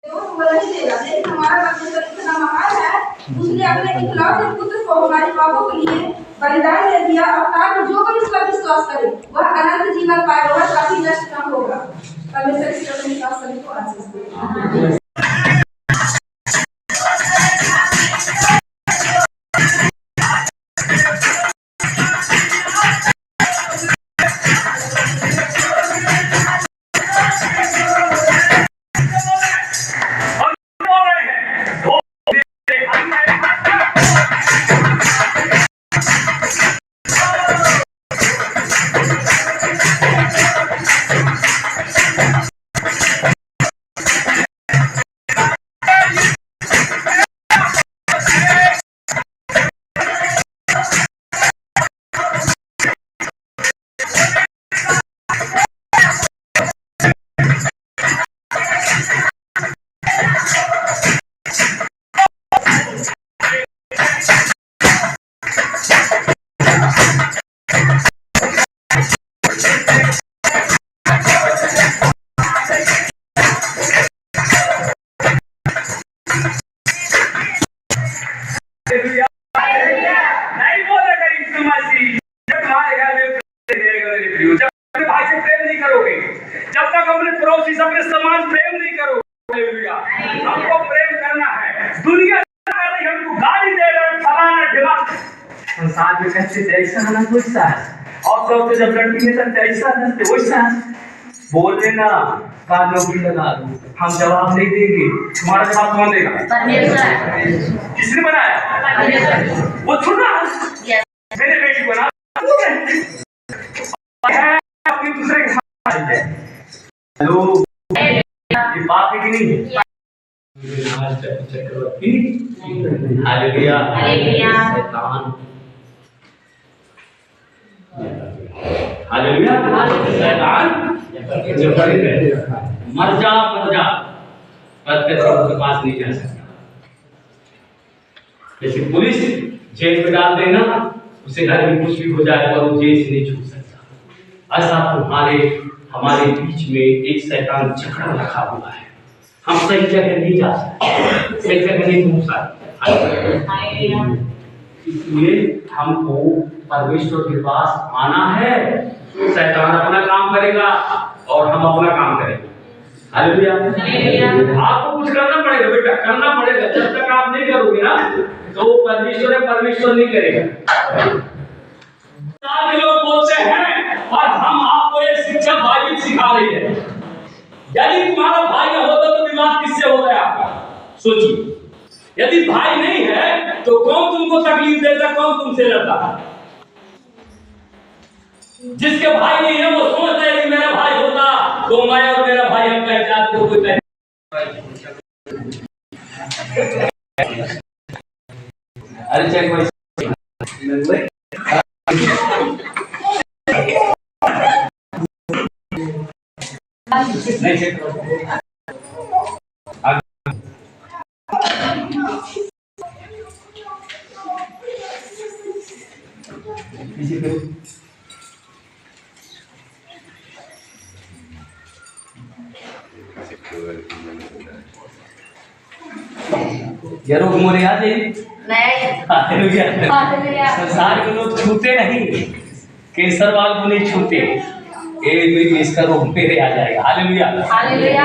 लेकिन हमारा परमेश्वर इतना महान है, उसने अपने इकलौते पुत्र को हमारे पापों के लिए बलिदान दे दिया, और ताकि जो कोई इस पर विश्वास करे वह अनंत जीवन पाएगा, वह कभी नष्ट न होगा। परमेश्वर इस तरह विश्वास करने को आशीष दे। नहीं बोलेगा यीशु मसीह, जब तुम्हारे घर में जब भाई से प्रेम नहीं करोगे, जब तक अपने पड़ोसी से अपने समाज प्रेम नहीं करोगे। हमको प्रेम करना है। दुनिया कर रही हमको गाली दे रहे, फलाना दिमाग संसार में कैसे जैसा है वैसा है, और तो जब लड़की में तक जैसा है वैसा है। बोल देना कानों की लगा दो, हम जवाब नहीं देंगे। तुम्हारा जवाब कौन देगा? परमेश्वर। किसने बनाया? वो सुना मेरे बेटी बना अपनी दूसरे के साथ। हेलो, ये बात है कि नहीं? चक्रवर्ती हालेलुया शैतान हालेलुया शैतान मर जा के पास नहीं जा सकता। जैसे पुलिस जेल में डाल देना, उसे घर में कुछ भी हो जाए और वो जेल से नहीं छूट सकता। ऐसा हमारे बीच में एक शैतान जकड़ा रखा हुआ है। हम सही जगह नहीं जा सकते, सही जगह नहीं घूम सकते। इसलिए हमको परमेश्वर के पास आना है। शैतान अपना काम करेगा और हम अपना काम करेंगे। हालेलुया। आपको कुछ करना पड़ेगा बेटा, करना पड़ेगा। जब तक आप नहीं करोगे ना तो परमेश्वर नहीं करेगा। लोग बोलते हैं और हम आपको ये शिक्षा भाई सिखा रही है। यदि तुम्हारा भाई न होता तो विवाद किससे होता है आपका? सोचिए, यदि भाई नहीं है तो कौन तुमको तकलीफ देता, कौन तुमसे लड़ता? जिसके भाई नहीं है वो सोचता है कि मेरा भाई होता तो मैं और मेरा भाई हम कह जाते तो कोई अरे चेक भाई नहीं चेक यारो मोरे याद है संसार में लोग छूते नहीं, केसरवाल को नहीं छूते। इसका रोग मेरे आ जाएगा। Hallelujah hallelujah.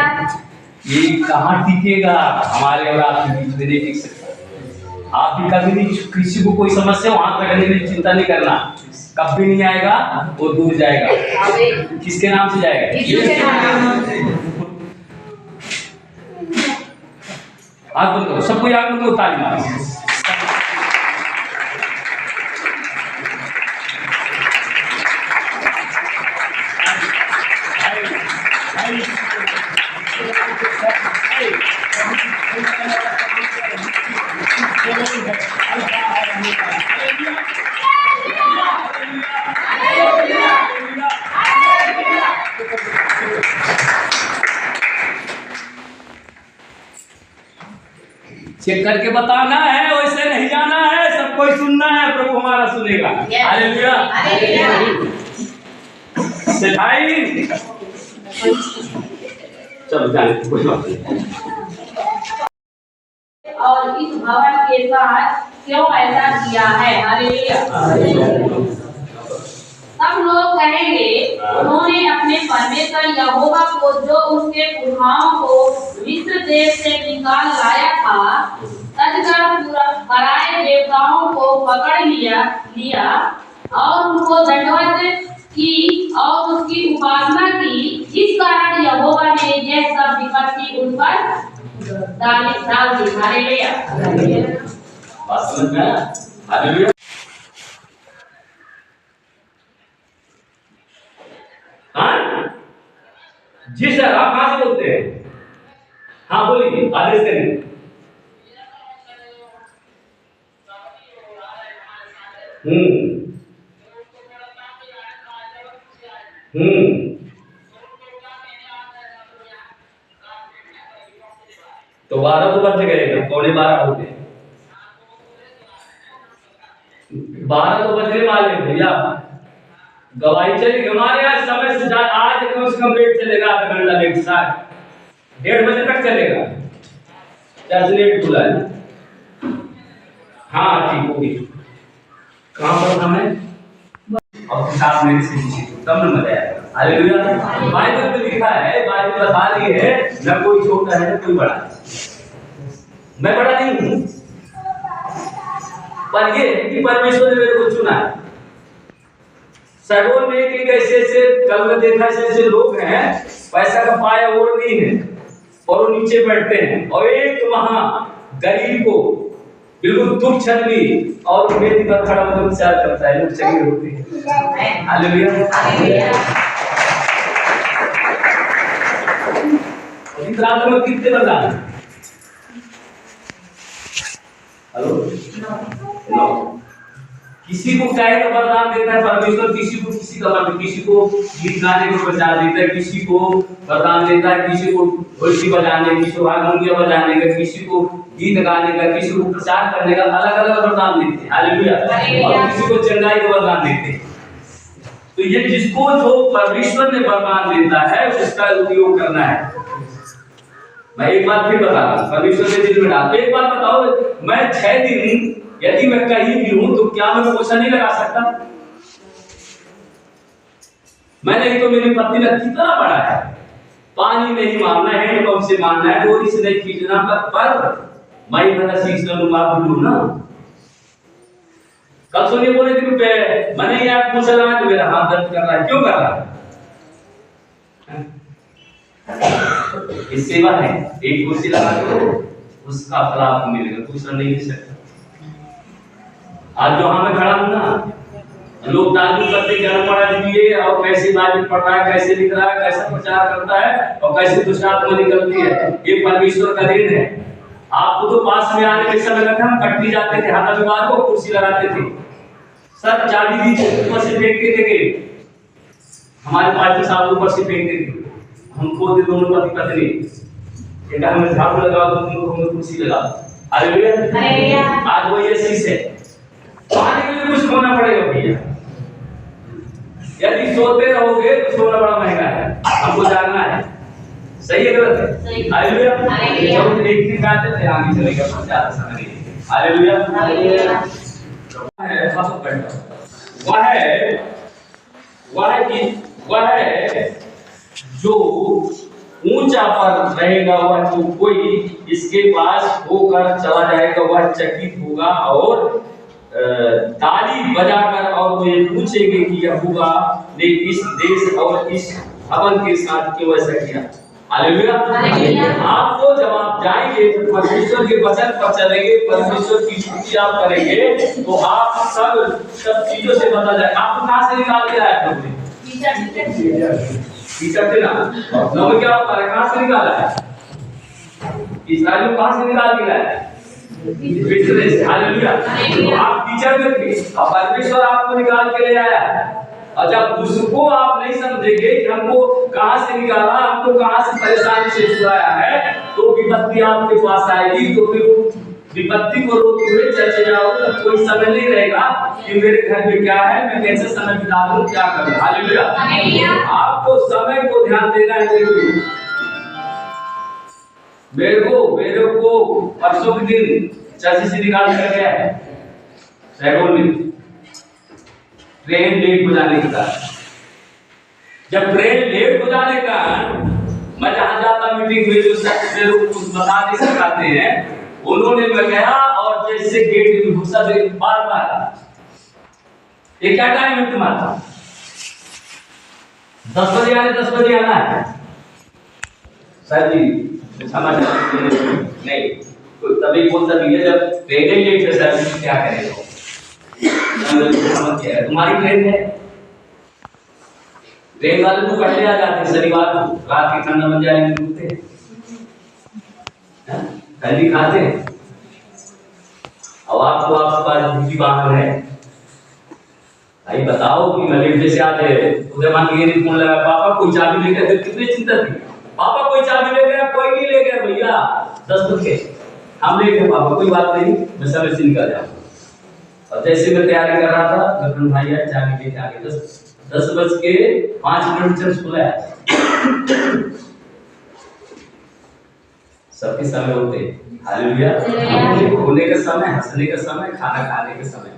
ये कहाँ टिकेगा? हमारे और आपके बीच में नहीं टिक सकता। आप भी कभी नहीं, किसी को कोई समस्या वहां तक नहीं, चिंता नहीं करना, कभी नहीं आएगा, वो दूर जाएगा। किसके नाम से जाएगा? हाथ बंद करो, सबको याद करो, ताली मारो। चेक करके बताना है, वैसे नहीं जाना है, सब कोई सुनना है, प्रभु हमारा सुनेगा। हालेलुया सेठाई चलो जाने कोई बात नहीं। भवन के साथ क्यों ऐसा किया है? हालेलुया। सब लोग कहेंगे उन्होंने अपने परमेश्वर यहोवा को जो उसके पुरखाओं को मिस्र देश से निकाल लाया था तजकर पराए देवताओं को पकड़ लिया और उनको दंडवत की और उसकी उपासना की, जिस कारण यहोवा ने यह सब विपत्ति उन पर डाल दी। हालेलुया। बात समझ में आया? हालेलुया। जी सर, आप कहाँ से बोलते हैं? हाँ बोलिए, आदेश करिए। तो 12 तो बज गए, 11:15 हो गए। 12 तो बजने वाले भैया। गवाही चलेगी हमारे यहाँ समय से आज कम से कम लेट चलेगा, आधा घंटा लेट, 1:30 बजे तक चलेगा। जैसे लेट खुला है। हाँ ठीक होगी। कहाँ पर हम हैं? और किताब मेरे से नीचे तब न मजा आएगा। हालेलुया। बाइबल में लिखा है, बाइबल बता रही है, न कोई छोटा है न कोई बड़ा है। मैं बड़ा नहीं हूँ, पर ये कि परमेश्वर ने मेरे को चुना है। सैडोल में एक ऐसे कल में देखा ऐसे लोग हैं, पैसा का पाया और नहीं है और वो नीचे बैठते हैं, और एक वहां गरीब को बिल्कुल तुच्छ छलनी और मेरी पर खड़ा होकर विचार करता है, लोग चाहिए होते हैं। हालेलुया। इस रात में कितने बरदान? Hello no. किसी को क्या का वरदान देता है परमेश्वर, किसी को किसी का वरदान, किसी को गीत गाने को प्रचार देता है, किसी को वरदान देता है, किसी को ढोलकी बजाने, किसी को हारमोनियम बजाने का, किसी को गीत गाने का, किसी को प्रचार करने का, अलग अलग वरदान देते हैं। हालेलुया। और किसी को चंगाई का वरदान देते हैं। तो ये जिसको जो परमेश्वर ने वरदान देता है उसका उपयोग करना है। मैं एक बात फिर बता रहा हूँ, परमेश्वर ने दिल में डाल। एक बात बताओ, मैं 6 दिन यदि मैं कहीं भी हूं तो क्या मैं पोछा नहीं लगा सकता? मैं नहीं तो मेरी पत्नी ने कितना बड़ा है, पानी नहीं मारना है, हैंडपंप से मारना है, डोरी से नहीं खींचना, पर मैं बड़ा सीख लूंगा ना। कल सोनिया बोले थे मैंने यार पोछा लगा तो मेरा हाथ दर्द कर रहा है। क्यों कर रहा है? ये सेवा है। एक कुर्सी लगा दो, उसका फल आपको मिलेगा, दूसरा नहीं मिल सकता। आज जो हमें खड़ा हूं ना, लोग तारीफ करते जन्म पढ़ा दिए और कैसे बाइबल पढ़ रहा है, कैसे लिख रहा है, कैसे प्रचार करता है और कैसे दुष्ट आत्मा निकलती है। ये परमेश्वर का देन है। आपको तो पास में आने के समय लगा, हम कटनी जाते थे, हाथ बीमार को कुर्सी लगाते थे, सर चाबी दी ऊपर से फेंकते थे, हमारे पार्टी साहब ऊपर से फेंकते थे, हमको दोनों पति पत्नी बेटा हमें झाड़ू लगाओ तो तुमको हमें कुर्सी लगाओ। हालेलुया। आज वो ये चीज है, पाने के लिए कुछ होना पड़ेगा भैया। यदि सोते रहोगे तो सोना बड़ा महंगा है, हमको जागना है। सही है गलत है? हालेलुया। जब एक दिन गाते थे आगे चलेगा, पर ज्यादा समय नहीं। हालेलुया। वह है जो ऊंचा पर रहेगा, वह जो कोई इसके पास होकर चला जाएगा वह चकित होगा और ताली बजाकर और वो ये पूछेंगे कि यहोवा ने इस देश और इस भवन के साथ क्यों ऐसा किया। हालेलुया। आपको जब आप जाएंगे तो परमेश्वर के वचन पर चलेंगे, परमेश्वर की स्तुति आप करेंगे तो आप सब चीजों से बता जाए। आपको कहाँ से निकाल के आया प्रभु ने? टीचर थे ना, नौ क्या होता है, कहाँ से निकाला है? इस्राएल को कहाँ से निकाल के लाया? हालेलुया। तो आप टीचर में थे और परमेश्वर आपको निकाल के ले आया। और जब उसको आप नहीं समझेंगे कि हमको कहाँ से निकाला, हमको कहाँ से परेशानी से छुड़ाया है, तो विपत्ति आपके पास आएगी। तो फिर विपत्ति को रोकते हुए चर्चा जाओगे तो कोई समय नहीं रहेगा कि मेरे घर में क्या है, मैं कैसे समय बिता दूं, क्या करूं। हालेलुया। आपको समय को ध्यान देना है। मेरे को परसों के दिन चर्च से निकाल कर गया है शहरों में ट्रेन लेट हो जाने के कारण। जब ट्रेन लेट हो जाने का मैं जहां जाता मीटिंग में जो सर कुछ बता नहीं सकाते हैं, उन्होंने मैं गया और जैसे गेट में घुसा तो बार बार ये क्या टाइम है तुम्हारा? 10 बजे आने 10 बजे आना है सर जी। समझ नहीं तो तभी बोलता भी है जब ट्रेन लेट है सर क्या करेगा? समझ गया तुम्हारी ट्रेन है। ट्रेन वाले तो पहले आ जाते हैं शनिवार को रात के खाना बन जाने में रुकते हैं, ठंडी खाते हैं। अब आपको आपके पास दूसरी वाहन है भाई बताओ कि मतलब जैसे आज उधर मान लीजिए फोन लगा पापा कोई चाबी लेकर, फिर कितनी चिंता थी पापा कोई चाबी ले गया, कोई नहीं ले गया भैया 10 बजे हम ले गए पापा कोई बात नहीं मैं समय से निकल जाऊंगा। और जैसे मैं तैयारी कर रहा था लखन भाई आए चाबी लेके आ गए 10:05 चर्च खुला है। सबके समय होते हालेलुया, रोने का समय, हंसने का समय, खाना खाने का समय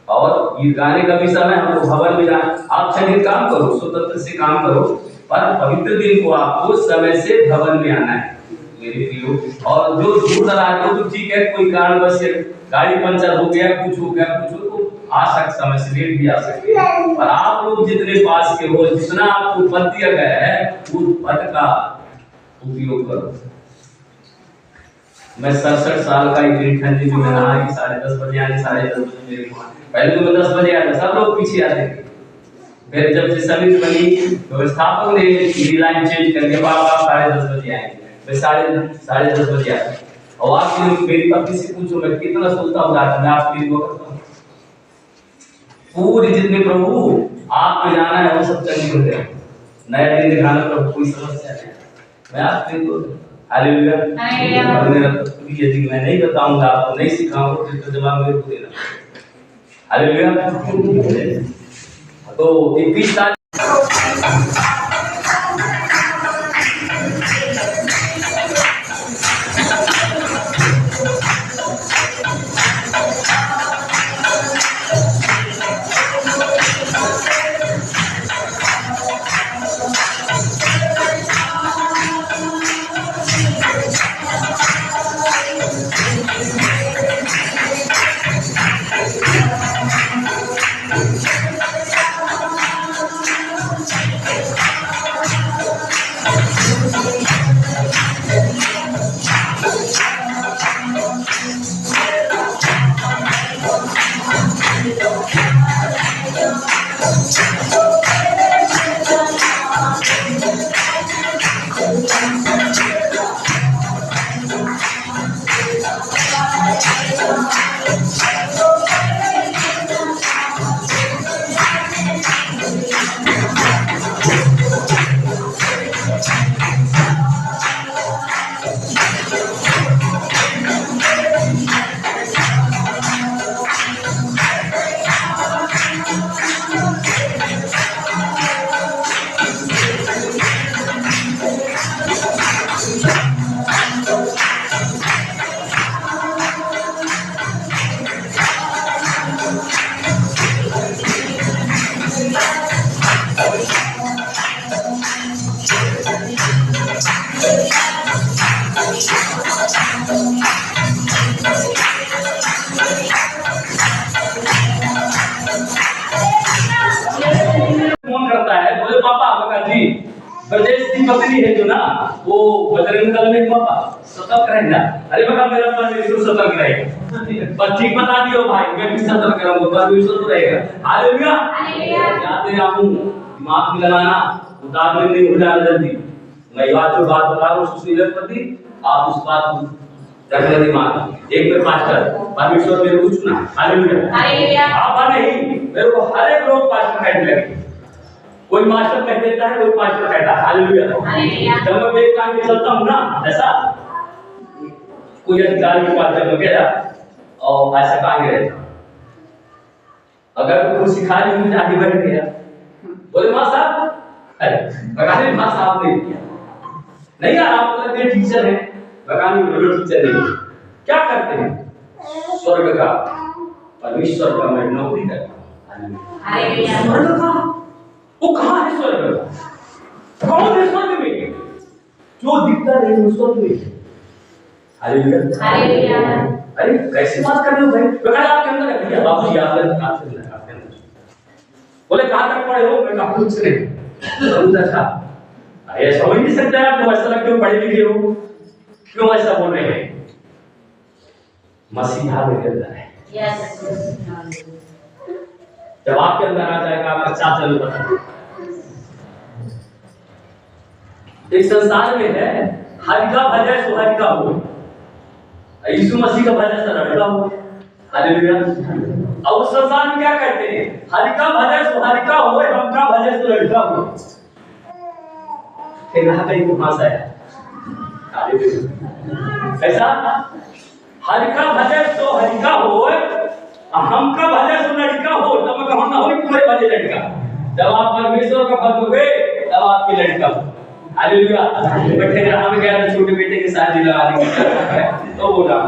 और गीत गाने का भी समय। हम लोग भवन में जाए आप चलिए काम करो स्वतंत्र से काम करो पर पवित्र दिन को आपको समय से भवन में आना है मेरे प्रियो। और जो दूर दराज हो तो ठीक है कोई कारणवश गाड़ी पंचर हो गया कुछ हो गया कुछ हो तो आ सकते समय से लेट भी आ सकते हैं। और आप लोग जितने पास के हो जितना आपको पद दिया गया है उस पद का उपयोग करो। मैं 67 साल का एक ठंडी में नहा कि 10:30 बजे आने 10:30 बजे मेरे पहले तो मैं 10 बजे आता सब लोग पीछे आते थे। फिर जब से समिति बनी व्यवस्थापक ने मेरी लाइन चेंज करके पापा 10:30 बजे आएंगे मैं 10:30 बजे आता। और आपकी मेरी पत्नी से पूछो मैं कितना सोचता हूँ रात में आपके लिए करता हूँ पूरी जितने प्रभु आपको जाना है वो सब करनी होते हैं। नया दिन दिखाना प्रभु कोई समस्या नहीं मैं आपके को हालेलुया यदि मैं नहीं बताऊंगा आपको नहीं सिखाऊंगा तो जवाब मेरे को देना हालेलुया। तो 21 तारीख ब्रजेश की पत्नी है जो ना वो बजरंग दल में पापा सतर्क रहना। अरे बता मेरा परमेश्वर सतर्क रहेगा पर ठीक बता दियो भाई मैं भी सतर्क रहूंगा परमेश्वर तो रहेगा हालेलुया याद रहूं दिमाग में लगाना उतार में नहीं हो जाना जल्दी। मैं बात जो बात बता रहा हूं सुशील पति आप उस बात को रखना दिमाग एक पे पास्टर परमेश्वर मेरे को चुना हालेलुया आप नहीं मेरे को हर एक लोग पास्टर कहने लगे कोई मास्टर कह देता है कोई मास्टर कहता है हालेलुया। जब मैं एक काम में चलता हूँ ना ऐसा कोई अधिकारी के पास जब मैं गया और ऐसा कहा गया अगर कुछ सिखा ली मुझे आगे बढ़ गया बोले माँ साहब अरे माँ साहब ने नहीं यार आप लगते टीचर हैं बगानी टीचर नहीं क्या करते हैं स्वर्ग का परमेश्वर का मैं नौकरी करता हूँ। स्वर्ग का वो कहाँ है? स्वर्ग का कौन है? स्वर्ग में जो दिखता नहीं वो स्वर्ग में है। हालेलुया। अरे कैसे बात कर रहे हो भाई? बेटा आपके अंदर है भैया, बाबूजी आपके अंदर बोले कहाँ तक पढ़े हो? मैं कहा कुछ नहीं। बहुत अच्छा। ये समझ नहीं सकते आप तो ऐसा लगता है पढ़े लिखे हो, क्यों ऐसा बोल रहे हैं? मसीहा के अंदर है। जब आपके अंदर आ जाएगा आपका चाचा भी बता। एक संसार में है हरि का भजन सो हरि का हो, यीशु मसीह का भजन सो लड़का हो। हालेलुया। और उस संसार में क्या कहते हैं? हरि का भजन सो हरि का हो, हम का भजन सो लड़का हो। फिर कहीं को भाषा है। हालेलुया। ऐसा हरि का भजन सो हरि का हो, हम का भजन सो लड़का हो। तब मैं कहूँ ना हो तुम्हारे भजन लड़का। जब आप परमेश्वर का भक्त हो गए तब आपकी लड़का हो। हालेलुया। बैठे हमें क्या छोटे बेटे के साथ लगाने की तो बोला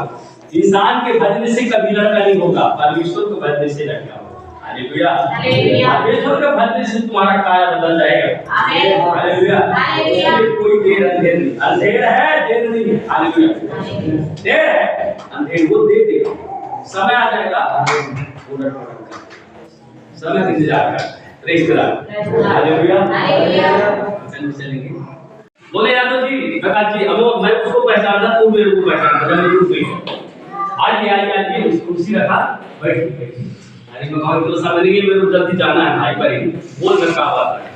इंसान के भजन से कभी लड़का नहीं होगा, परमेश्वर के भजन से लड़का होगा। हालेलुया। परमेश्वर के भजन से तुम्हारा काया बदल जाएगा। हालेलुया। कोई देर अंधेर नहीं, अंधेर है देर नहीं। हालेलुया। देर है अंधेर वो दे देगा, समय आ जाएगा समय का इंतजार करता है। Praise God. हालेलुया। चलेंगे बोले यादव जी प्रकाश जी, अब मैं उसको पहचानता तू मेरे को पहचानता था, मेरी रुक गई। आज उस कुर्सी रखा, बैठ। अरे मैं कहूँ तो समझ नहीं, मेरे को जल्दी जाना है भाई पर बोल मैं क्या बात है।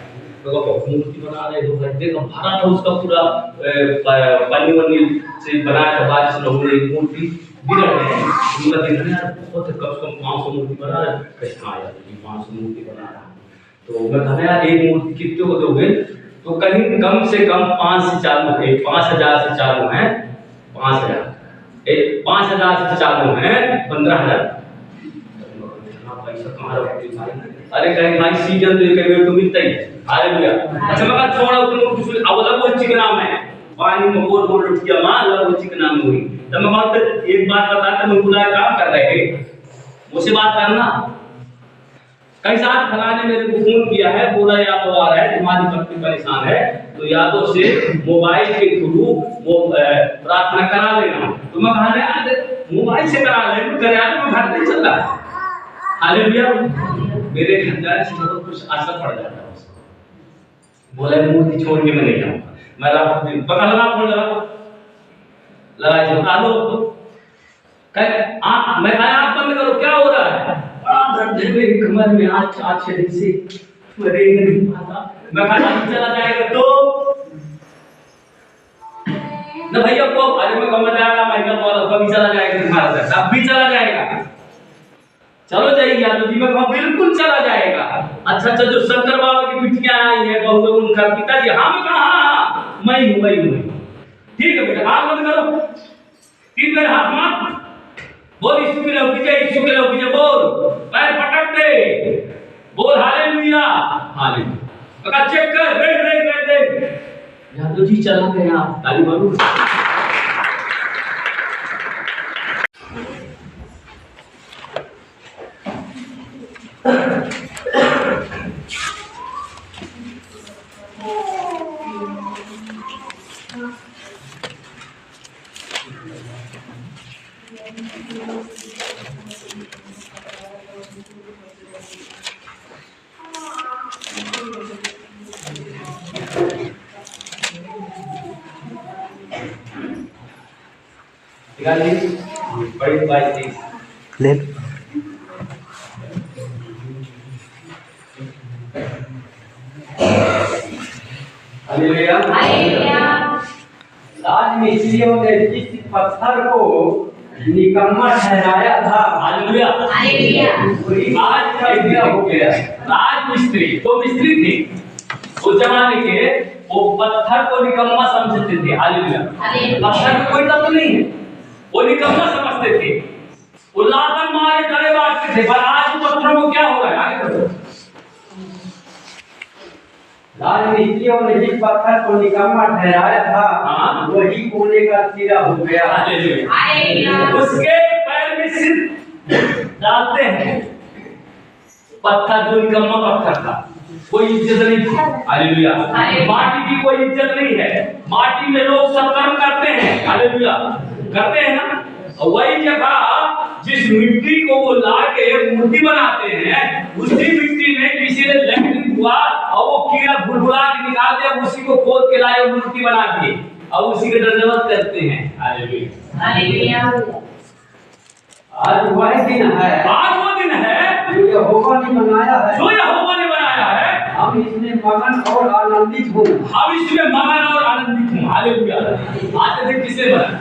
तो मूर्ति बना रहे हो, देखो भरा था उसका पूरा पन्नी वन्नी से बनाया था, बारिश न होने मूर्ति बिगड़ गई। उनका देखना यार बहुत कम से कम 500 मूर्ति बना रहा है। कैसा आया 500 मूर्ति बना रहा है? तो मैं कहा यार एक मूर्ति कितने को दोगे? तो कहीं कम से कम 5 से चालू है, 5000 से चालू है, 5000 5000 से चालू है, 15000। पैसा कहाँ रखते भाई? अरे कहीं भाई सीजन तो एक तो मिलता ही है। हालेलुया। अच्छा मैं छोड़ा तुम कुछ अब अलग वो चिकना में पानी में बोल लुटिया मां अलग वो चिकना में हुई। तब मैं बात एक बात बताता मैं बुलाया काम कर रहे हैं, मुझसे बात करना। कई साल फलाने मेरे को फोन किया है, बोला यादव आ रहा है तुम्हारी पत्नी परेशान है तो यादव से मोबाइल के थ्रू वो प्रार्थना करा लेना। तो मैं कहा यार मोबाइल से करा ले, तो घर घर नहीं चल रहा है। हालेलुया। मेरे घर से बहुत कुछ असर पड़ जाता है। बोले मूर्ति छोड़ के मैं नहीं जाऊंगा। मैं रात दिन पकड़ लगा फोन लगा बता दो। मैं कहा आप बंद करो, क्या हो रहा है? मेरी कमर में आज 4-6 दिन से नहीं पाता। मैं कहा चला जाएगा तो ना भैया को अरे मैं कमर जाएगा महिला वाला कभी चला जाएगा तुम्हारा दर्द अब भी चला जाएगा। चलो जाइए तो जी मैं कहूँ बिल्कुल चला जाएगा। अच्छा जो शंकर बाबा की बिटिया आई है बहू उनका पिताजी हाँ मैं कहा मैं हूँ ठीक है बेटा आप बंद करो। 3 मेरे हाथ मार बोल यीशु के लौकी जय बोल पैर पटक दे बोल हालेलुया हालेलुया। चेक कर देख यादव जी चला गया ताली मारो। बड़ी बात थी ले हालेलुया हालेलुया। राजमिस्त्रियों ने जिस पत्थर को निकम्मा ठहराया था हालेलुया हालेलुया आज का क्या हो गया। राजमिस्त्री तो मिस्त्री थे उस जमाने के, वो पत्थर को निकम्मा समझते थे। हालेलुया पत्थर में कोई तत्व नहीं है, वो निकम्मा समझते थे, उल्लासन मारे गले बांटते थे। पर आज पत्थरों को क्या हो रहा है? आगे बढ़ो। राजमिस्त्रियों ने जिस पत्थर को निकम्मा ठहराया था वही कोने का सिरा हो गया। हालेलुया उसके पैर में सिर्फ डालते हैं, पत्थर जो निकम्मा पत्थर था, कोई इज्जत नहीं थी। हालेलुया। माटी की कोई इज्जत नहीं है। माटी में लोग सब कर्म करते हैं। हालेलुया, करते हैं ना। और वही जगह जिस मिट्टी को वो ला के मूर्ति बनाते हैं, उसी मिट्टी में किसी ने लैट्रिन हुआ और वो कीड़ा भुलभुला के निकाल दिया, उसी को खोद के लाए और मूर्ति बना दी और उसी के दंडवत करते हैं। Hallelujah, hallelujah. आज वह दिन है, आज वो दिन है जो यहोवा ने बनाया है, जो यहोवा ने बनाया है। हम इसमें मगन और आनंदित हो, हम इसमें मगन और आनंदित हूँ। हालेलुया। आज का दिन किसने बनाया?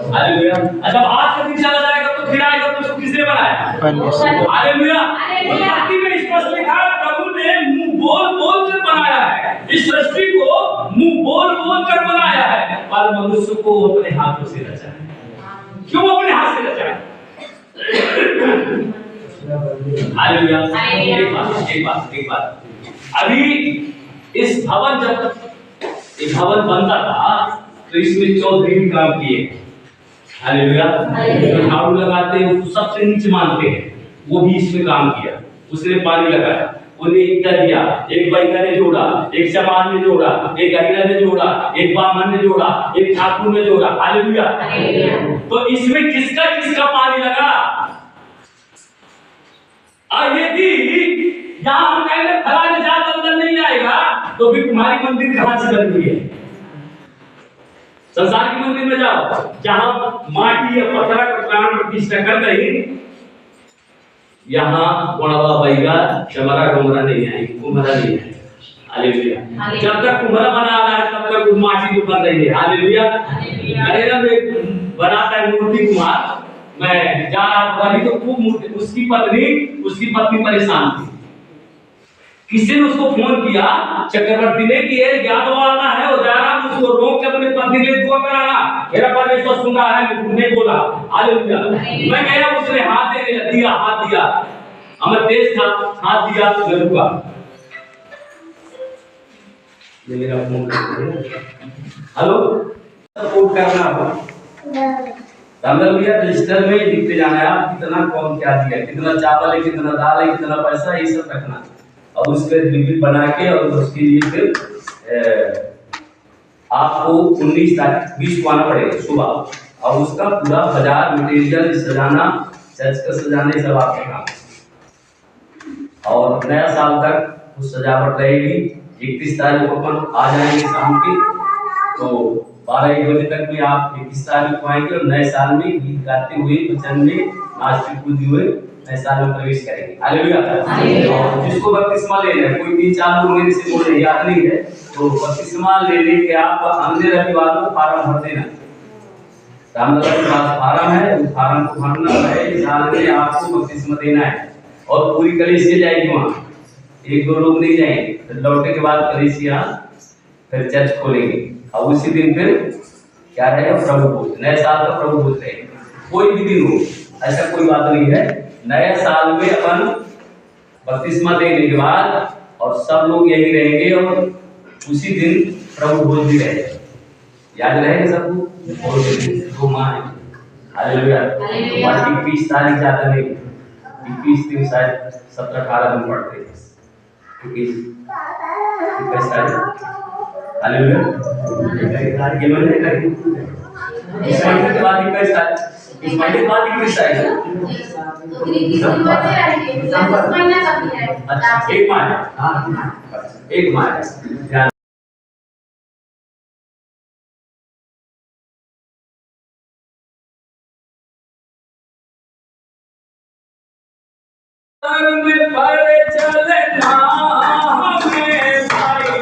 हालेलुया। अच्छा, आज का दिन चला जाएगा तो फिर आएगा तो उसको किसने बनाया? हालेलुया। भक्ति में स्पष्ट लिखा है, प्रभु ने मुंह बोल बोल कर बनाया है। इस सृष्टि को मुंह बोल बोल कर बनाया है, पर मनुष्य को अपने हाथों से रचा है। क्यों अपने हाथ से रचा है? हालेलुया। एक बात। अभी इस भवन, जब ये भवन बनता था तो इसमें चौधरी भी काम किए। हालेलुया। जो झाड़ू लगाते हैं उसको सबसे नीचे मानते हैं, वो भी इसमें काम किया। उसने पानी लगाया, उन्हें ईंटा दिया, एक बैठा ने जोड़ा, एक चमार ने जोड़ा, एक अहिरा ने जोड़ा, एक बामन ने जोड़ा, एक ठाकुर ने जोड़ा। हालेलुया। तो इसमें किसका किसका पानी लगा? और यदि यहाँ हम कहेंगे फलाने जात अंदर नहीं आएगा, तो फिर तुम्हारी मंदिर कहाँ से बनी हुई है? संसार के मंदिर में जाओ, जहाँ माटी या पत्थर का प्राण प्रतिष्ठा कर गई, यहाँ गुणवा बैगा चमरा डोमरा नहीं है, कुम्हरा नहीं है। हालेलुया। जब तक कुम्हरा बना रहा है तब तक उस माटी को बन रही है। हालेलुया। मेरा में बनाता है मूर्ति कुम्हार, मैं जा रहा था तो खूब मूर्ति, उसकी पत्नी परेशान थी। किसी ने उसको फोन किया, चक्रवर्ती ने कि ये ज्ञान वाला है, वो जा रहा, उसको रोक के अपने पत्नी के लिए दुआ कराना, मेरा परमेश्वर सुन रहा है, उसने बोला। हालेलुया। मैं कह रहा, उसने हाथ दिया, हमें तेज था, हाथ दिया, मैं रुका। ये मेरा फोन, हेलो, सपोर्ट करना हो रजिस्टर में लिखते जाना है, आप कितना कौन क्या दिया, कितना चावल है, कितना दाल है, कितना पैसा है, ये सब रखना। और उसके बिल बना के और उसके लिए फिर आपको 19 तारीख 20 को आना पड़ेगा सुबह, और उसका पूरा बाजार मटेरियल सजाना, चर्च का सजाने सब आपका काम। और नया साल तक उस सजावट रहेगी। 31 तारीख को अपन आ जाएंगे शाम के, तो 12-1 बजे तक में आप 31 तारीख को आएंगे और नए साल में गीत गाते हुए, वचन में नाचते कूदते हुए नए साल में प्रवेश करेंगे। हालेलुया। और जिसको बपतिस्मा लेना है, कोई 3-4 लोग मेरे से बोले याद नहीं है, तो बपतिस्मा लेने के आप अगले रविवार को फार्म भर देना। रामनगर के पास फार्म है, उस फार्म को भरना है, साल में आपको बपतिस्मा देना है। और पूरी कलीसिया जाएगी वहाँ, 1-2 लोग नहीं जाएंगे। फिर लौटने के बाद कलीसिया फिर चर्च खोलेंगे, और उसी दिन फिर क्या रहेगा? प्रभु भोज, नए साल का प्रभु भोज रहेगा। कोई भी दिन हो, ऐसा कोई बात नहीं है। नए साल में अपन बपतिस्मा देने के बाद और सब लोग यही रहेंगे, और उसी दिन प्रभु भोज भी रहेगा। याद रहेगा सबको? 2 माह है। हालेलुया। 21 तारीख ज्यादा नहीं, 21 दिन शायद 17-18 दिन पड़ते हैं। 21 तारीख। हालेलुया। ये महीने का इस महीने के बाद 21 तारीख, इस महीने के बाद 21 तारीख। अच्छा, 1 माह है। हाँ, 1 माह है। में पर चलना हमें भाई,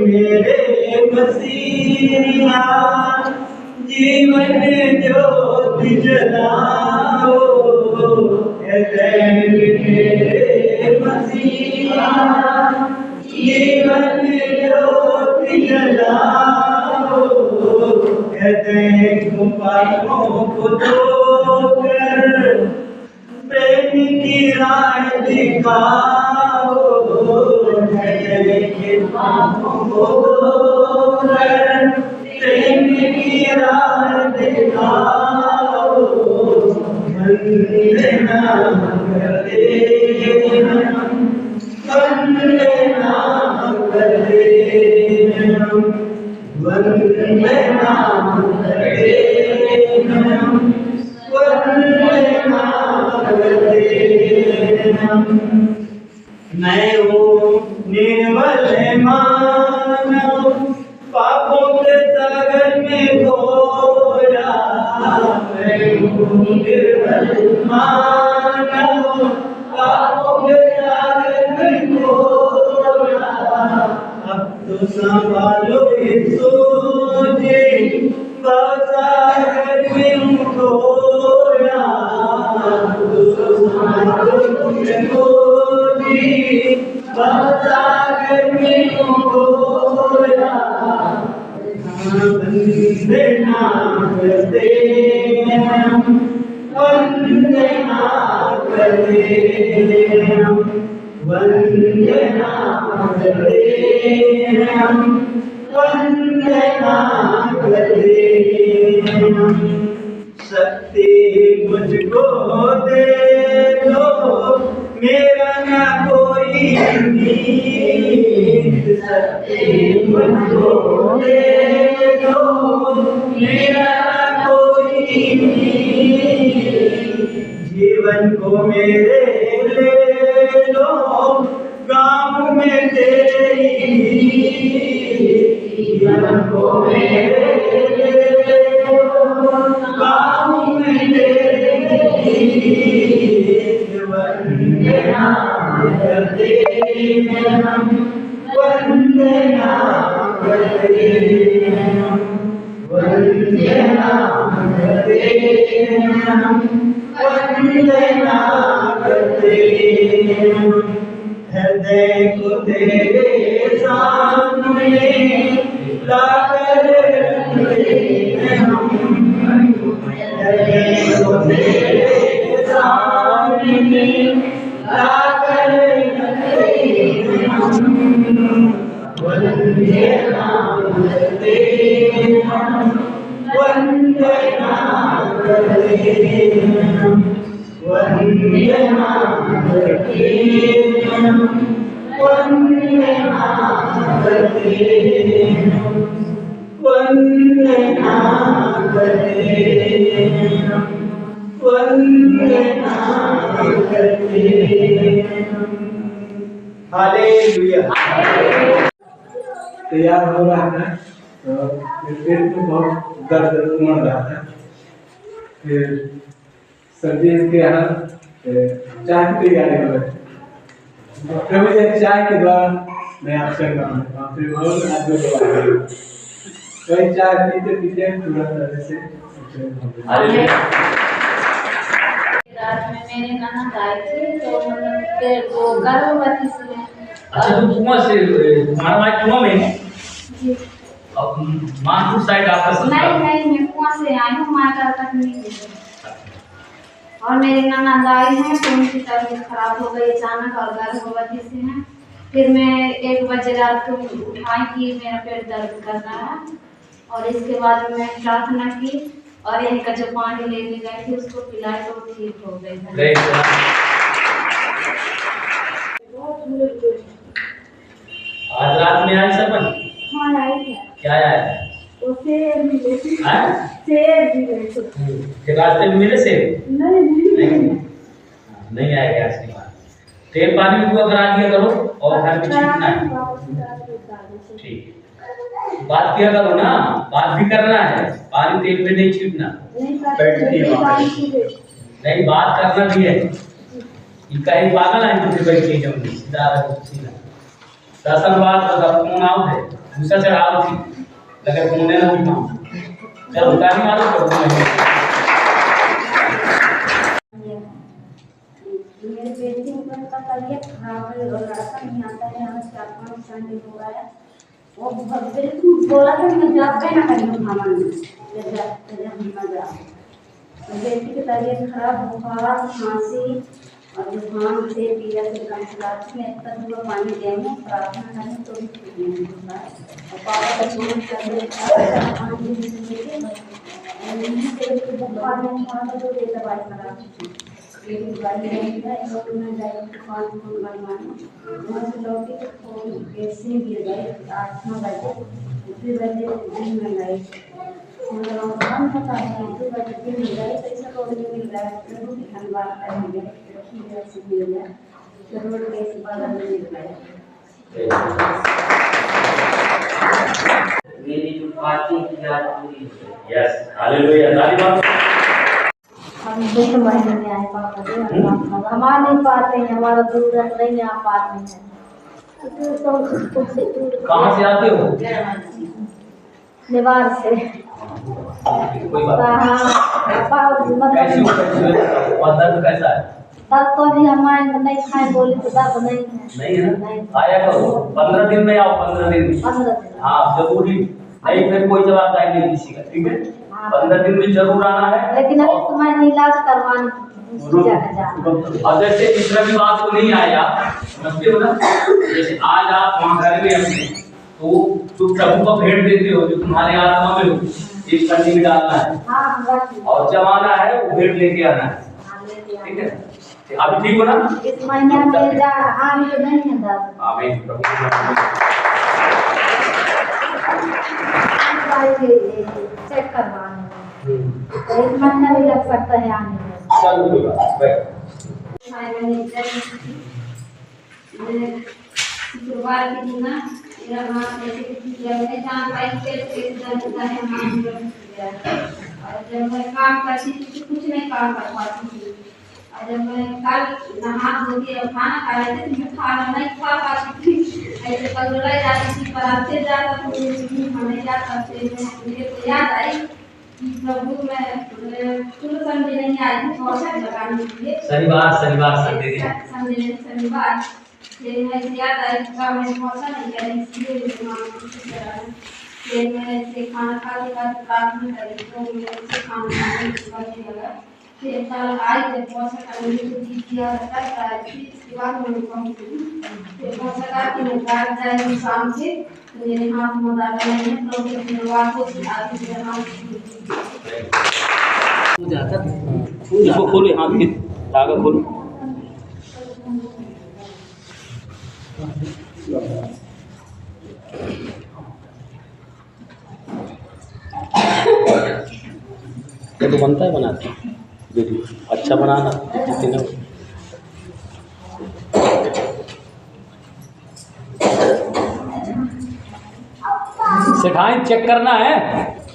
मेरे मसीहा जीवन ज्योति जलाओ, मेरे मसीहा जीवन ज्योति जलाओ, पापों को धोकर प्रेम की राह दिखाओ, पापों को धोकर प्रेम की राह दिखाओ, वंदना करते वंदना करते वंदना करते वंदना करते। मैं हूँ निर्मल मानव, पापों के सागर में खोया, मैं हूँ निर्मल मानव, पापों के सागर में खोया, अब तो संभालो यीशु जी, सागर में खोया, तो संभालो यीशु जी, सागर में खोया, वंदना करते वंदना करते वंदना करते वंदना करते। शक्ति मुझको दे दो, मेरा ना कोई नीत, शक्ति मुझको दे दो, मेरा ना कोई नीत, जीवन को मेरे ले लो, गाँव में तेरी, जीवन को मेरे ले लो, गाँव में तेरी, वंदना करते वंदना करते वंदना करते वंदना करते। हृदय को तेरे सामने लाकर रखते हम, हृदय को तेरे सामने लाकर रखते हम, वंदना करते वंदना करते वंदना करते वंदना करते वंदना करते वंदना करते। हालेलुया। तैयार हो रहा है तो मेरे पेट में बहुत दर्द उमड़ रहा था। फिर सर्दी के यहाँ चाय की तैयारी हो रही, फिर मुझे चाय के द्वारा मैं आपसे फिर बहुत आज वही चाय पीते पीते तुरंत से रात में मेरे ननद आए थे, तो मतलब के वो गर्भवती से। अच्छा, तुम कुआं से, तुम्हारा भाई कुआं में है? जी। अब मानपुर साइड आपका नहीं, मैं कुआं से आई हूँ, माता तक नहीं गई। और मेरी ननद आई हैं, तो उनकी तबीयत खराब हो गई अचानक और गर्भवती से हैं। फिर मैं 1 बजे रात को उठाई कि मेरा पेट दर्द कर रहा है, और इसके बाद मैं प्रार्थना की और इनका जो पानी लेने गई थी उसको पिलाए तो ठीक हो गई। आज रात में आए सरपंच? हाँ, आई है। क्या आया है? वो शेर मिले थे। हैं? शेर मिले थे। फिर रास्ते में मिले से नहीं मिले। नहीं आएगा ऐसी बात। तेल पानी भी करा दिया करो और घर में छींटना है। ठीक है। बात किया करो ना, बात भी करना है, पानी तेल पे नहीं छींटना। नहीं, बात करना भी है। इनका ही पागल है तो बैठ के जाऊंगी सीधा सीधा 10 बात का फोन आउट है, दूसरा चढ़ाओ थी लगे फोन है ना उठाओ। चलो गाड़ी मारो तो मेरे बेटी का तबीयत खराब है और लड़का नहीं आता है, यहाँ 4-5 संडे हो गया है। वो बिल्कुल बोला था मैं जाते ना कहीं हमारे बेटी की तबीयत खराब, बुखार, खांसी और जुकाम से पीला से कंसलाट में इतना दूर पानी देंगे, प्रार्थना करें तो भी ठीक नहीं होता है। और पापा का छोड़ कर बुखार में खाना तो दे दवाई खराब गाड़ी नहीं है, और मैं डायरेक्ट फोन बनवाने वहाँ से लौटी तो फोन कैसे गिर गए 8-9 बजे, उसी बजे दिन में गए मतलब काम होता है, उसी बजे दिन में गए पैसा रोड में मिल रहा है, लोगों की धनबाद करेंगे से मिल गया जरूर कैसे बगल में मिल गया। मेरी जो पार्टी की याद पूरी यस हालेलुया ताली मारो। हम 2 महीने में आए पापा जी, हम आ नहीं पाते हैं, हमारा दूर नहीं आ पाते हैं तो कहाँ से आते हो? निवार से। कोई बात मतलब कैसी हो दर्द कैसा है? दर्द तो भी हमारे नहीं खाए बोले तो दर्द नहीं है। नहीं है ना? आया करो 15 दिन में आओ, 15 दिन में। 15 दिन हाँ जरूरी नहीं, फिर कोई जवाबदारी नहीं किसी का, ठीक है? 15 दिन में जरूर आना है। लेकिन अभी समय इलाज करवाने और जैसे इस रविवार को नहीं आया समझते हो ना, जैसे आज आप वहाँ घर में अपने तो जो प्रभु को भेंट देते हो जो तुम्हारे आत्मा में हो इस पन्नी में डालना है और जब आना है वो भेंट लेके आना है, ठीक है? अभी ठीक हो ना? इस महीने में आने तो नहीं है दर्द। आमीन प्रभु चेक करवाने तो 1 महीना भी लग सकता है आने में। चलो कोई बात बैठ। शुक्रवार के दिन ना मेरा हाथ ऐसे किया, मैं जान पाई कैसे दर्द होता है हाथ में, और जब मैं काम करती थी तो कुछ नहीं काम कर पाती थी, और जब मैं कल नहा धो के खाना खा रही थी मैं खाना नहीं खा पाती थी, ऐसे पगला जाती थी पर अच्छे जाता तो हमें क्या करते मुझे तो याद आई कि प्रभु मैं शुरू संडे नहीं आई थी औसत लगाने के लिए शनिवार संडे शनिवार फिर मैं याद आई कि मैं मौसा नहीं करी इसलिए फिर मैं ऐसे खाना खाने के बाद प्रार्थना करी तो मैं ऐसे खाना खाने लगा। फिर कल आई जब मौसा का मुझे तो दी दिया करता है, फिर इसके बाद मैं पहुँची फिर मौसा का कि मैं घर जाएगी शाम से तो मेरे हाथ में डाला मैंने तो फिर शुरुआत हो थी आगे मेरे हाथ इसको खोलो हाथ के धागा खोलो। ये तो बनता है बनाते देखिए अच्छा बनाना जितने सेठाई चेक करना है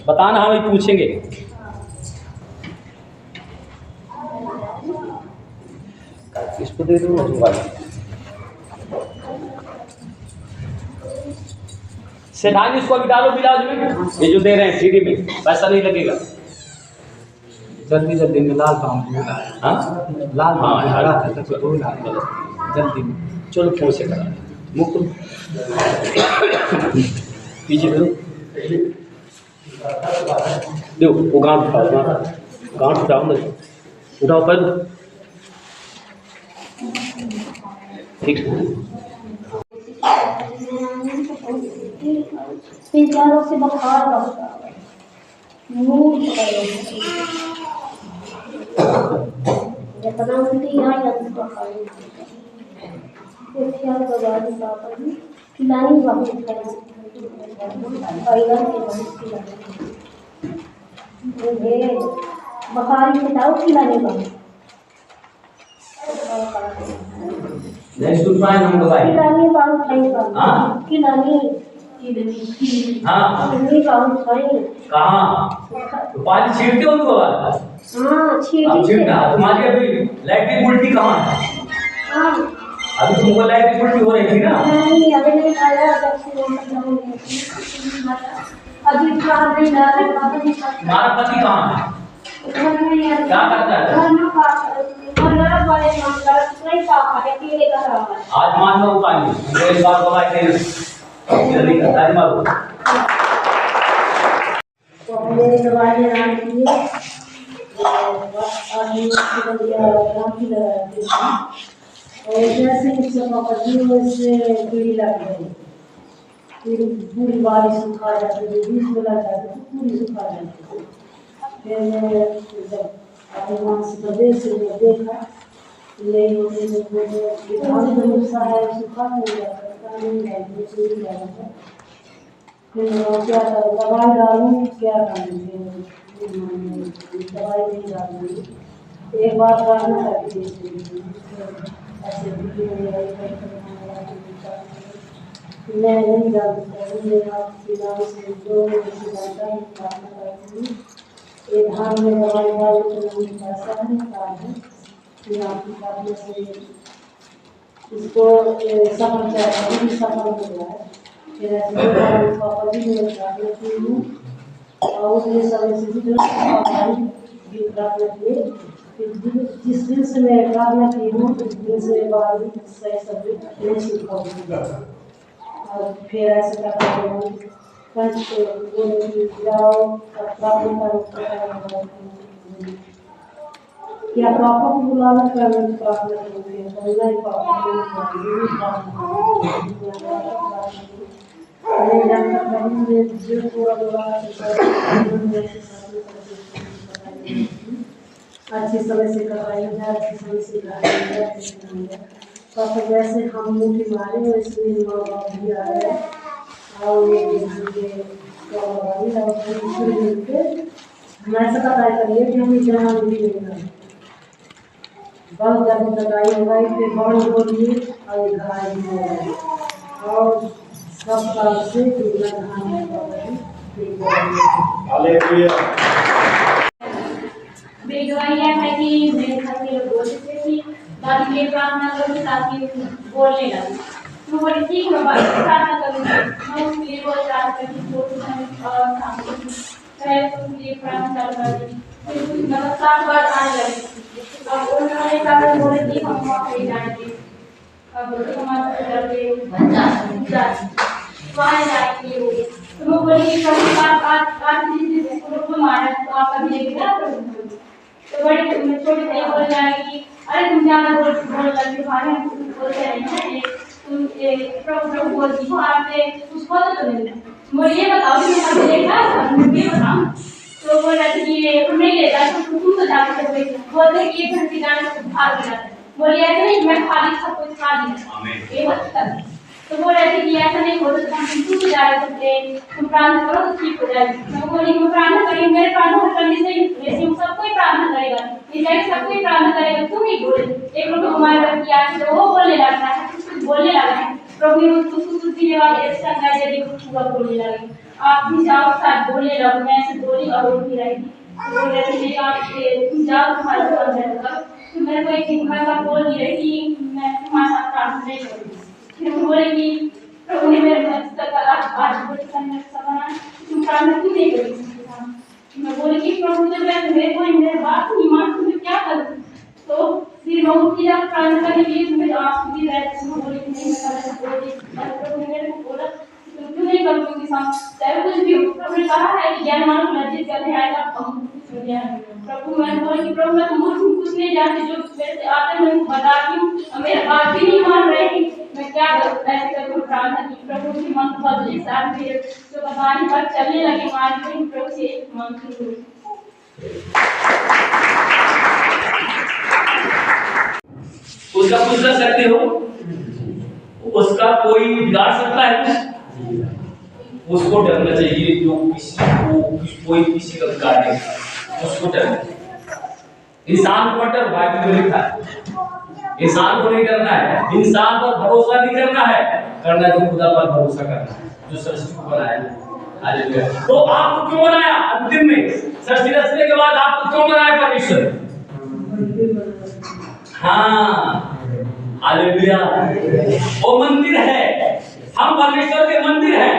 बताना हमें पूछेंगे। इसको दे दो सेठाई इसको अभी डालो बिलाज में, ये जो दे रहे हैं फ्री में पैसा नहीं लगेगा। जल्दी में लाल काम हाँ लाल हाँ जल्दी में चलो फोन से करा मुक्त पीछे करो दो वो गांठ उठाओ ना उठाओ पर ठीक चारों से बुखार जितना उल्टी आई खिलाई बहुत बखारी बताओ खिलाने का नहीं सुन पाए हम दवाई खिलाने का खाएगा हाँ खिलाने हाँ खिलाने का खाएंगे कहाँ तो पानी छीटते हो तो हाँ अब छीटी से छीटना तुम्हारी अभी लैट्रिन उल्टी कहाँ है हाँ अभी तुमको लैट्रिन उल्टी हो रही थी ना नहीं अभी नहीं खाया जब से अभी खाना नहीं डाला खाना नहीं खाता तुम्हारा पति कहाँ है घर में यार क्या करता है घर में काम और नरक वाले काम कर नहीं काम करे केले का रहा है आज मान लो पानी मेरे बार दवाई दे जल्दी करता है मारो तो मेरे दवाई लगाने के लिए और ये बंदिया राखी लगा दी और जैसे ही सब पति से कीड़ी लग गई फिर पूरी बारिश सुखा जाती है बीज में लग जाती है पूरी सुखा जाती है फिर मैं जब अपने वहाँ से प्रदेश से मैं देखा नहीं होने में धान का नुस्खा है सुखा नहीं जाता नहीं जाती सूख जाता है फिर मैं क्या करूँ दवाई डालूँ क्या करूँ दवाई नहीं डालूँगी एक बार करना करती ऐसे मैं नहीं डालती मेरा फिलहाल से जो मुझे डालता है प्रार्थना करती हूँ एक धान में दवाई डालो तो मुझे पैसा नहीं आता है फिर आपकी प्रार्थना से इसको सफल चाहता हूँ सफल हो गया है फिर ऐसे पापा जी मैं प्रार्थना की हूँ और उसने समय से भी प्रार्थना की फिर जिस दिन से मैं प्रार्थना की हूँ उस दिन से बाद सही सब नहीं सीखा और फिर ऐसे करते हैं पंच जाओ प्रार्थना करो क्या पापा को बुलाना कर प्रार्थना करोगे नहीं पापा नहीं जानता करेंगे जो थोड़ा थोड़ा अच्छे समय से करवाइएगा अच्छे समय से कराइएगा पापा जैसे हम मुट्ठी मारे वैसे मेरे माँ बाप भी आ रहे हैं और ये हमारे से पता करिए कि हमें जहाँ भी मिलेगा बहुत ज़्यादा लगाई होगा फिर बॉन्ड बोलिए और घाय भी होगा और सब साल से मेरी दवाई यह है कि मेरे घर के लोग बोलते थे कि दादी मेरी प्रार्थना करूँगी ताकि बोलने लगे तो बोली ठीक है बात प्रार्थना करूँगी मैं उसके लिए बहुत प्रार्थना करती और पहले तो उसके लिए प्रार्थना चालू कर दी फिर कुछ मतलब 7 बार आने लगी अब उन्होंने कहा बोले कि हम वहाँ पे जाएंगे अब हमारे घर पे वहाँ जाएंगे तो मैं बोली कि कभी आज जिस मारा तो आप अभी लेके जा तो बड़ी छोटी भाई बोल जाएगी अरे तुम ज्यादा बोल लगे भाई हम बोलते हैं तुम प्रभु बोलती हो आपने कुछ बोला तो नहीं मुझे ये बताओ कि मैं देखा मुझे ये बताओ तो बोल रहा कि ये नहीं लेता तो तुम तो जाते हो बोलते कि ये घंटी जाने से भाग जाता है बोलिए ऐसा नहीं मैं खाली सब कुछ खा दी ये होता तो बोल रहे थे कि ऐसा नहीं होता तो हम तुम जा रहे थे तुम प्रार्थना करो तो ठीक हो जाएगी मैं बोली मैं प्रार्थना करेंगे मेरे प्रार्थना करने से वैसे हम सबको ही प्रार्थना करेगा इसलिए सबको ही प्रार्थना करेगा तुम ही बोले एक लोग हमारे घर की आके तो वो बोलने लगता है कुछ बोलने लगा है प्रभु ने उसको कुछ देने वाले ऐसा गाय यदि कुछ हुआ बोलने लगे आप भी जाओ साथ बोलने लगे मैं ऐसे बोली और वो भी रहेगी बोल रहे थे तुम जाओ तुम्हारे अंदर होगा तो मेरे को एक दिन का बोल दिया कि मैं तुम्हारे साथ प्रार्थना नहीं करूँगी फिर वो बोलेगी प्रभु ने मेरे आज बोले करने का बना तुम प्रार्थना क्यों नहीं करी मैं बोली कि प्रभु जब मैं मेरे को मेरे बात नहीं मानती मैं क्या करूँ तो फिर मैं उनकी जब प्रार्थना करने के लिए मेरे आंसू भी रहे थे मैं बोली नहीं मैं बोली प्रभु ने मेरे को बोला तुम क्यों नहीं करोगे उनके साथ चाहे कुछ भी हो प्रभु ने कहा है कि ज्ञान मानो लज्जित करने आएगा प्रभु मैं बोली कि प्रभु मैं तुम कुछ नहीं जानती जो मेरे से आते मैं बताती हूँ मेरे बात भी नहीं मान रहे मैं क्या करूँ ऐसे करके प्रार्थना की प्रभु की मन को बदले साथ फिर जो कहानी पर चलने लगे मार्ग में प्रभु से मांगती हूँ उसका कुछ कर सकते हो उसका कोई बिगाड़ सकता है कुछ उसको डरना चाहिए जो कोई किसी का बिगाड़ नहीं, उसको डरना चाहिए। इंसान को डर, बाइबल में लिखा है इंसान को नहीं डरना है, इंसान पर भरोसा नहीं करना है, करना तो खुदा पर भरोसा करना है जो सृष्टि को बनाया है। हालेलुया। तो आपको क्यों बनाया? अंतिम में सृष्टि रचने के बाद आपको क्यों बनाया परमेश्वर? हाँ, हालेलुया। वो मंदिर है, हम परमेश्वर के मंदिर हैं,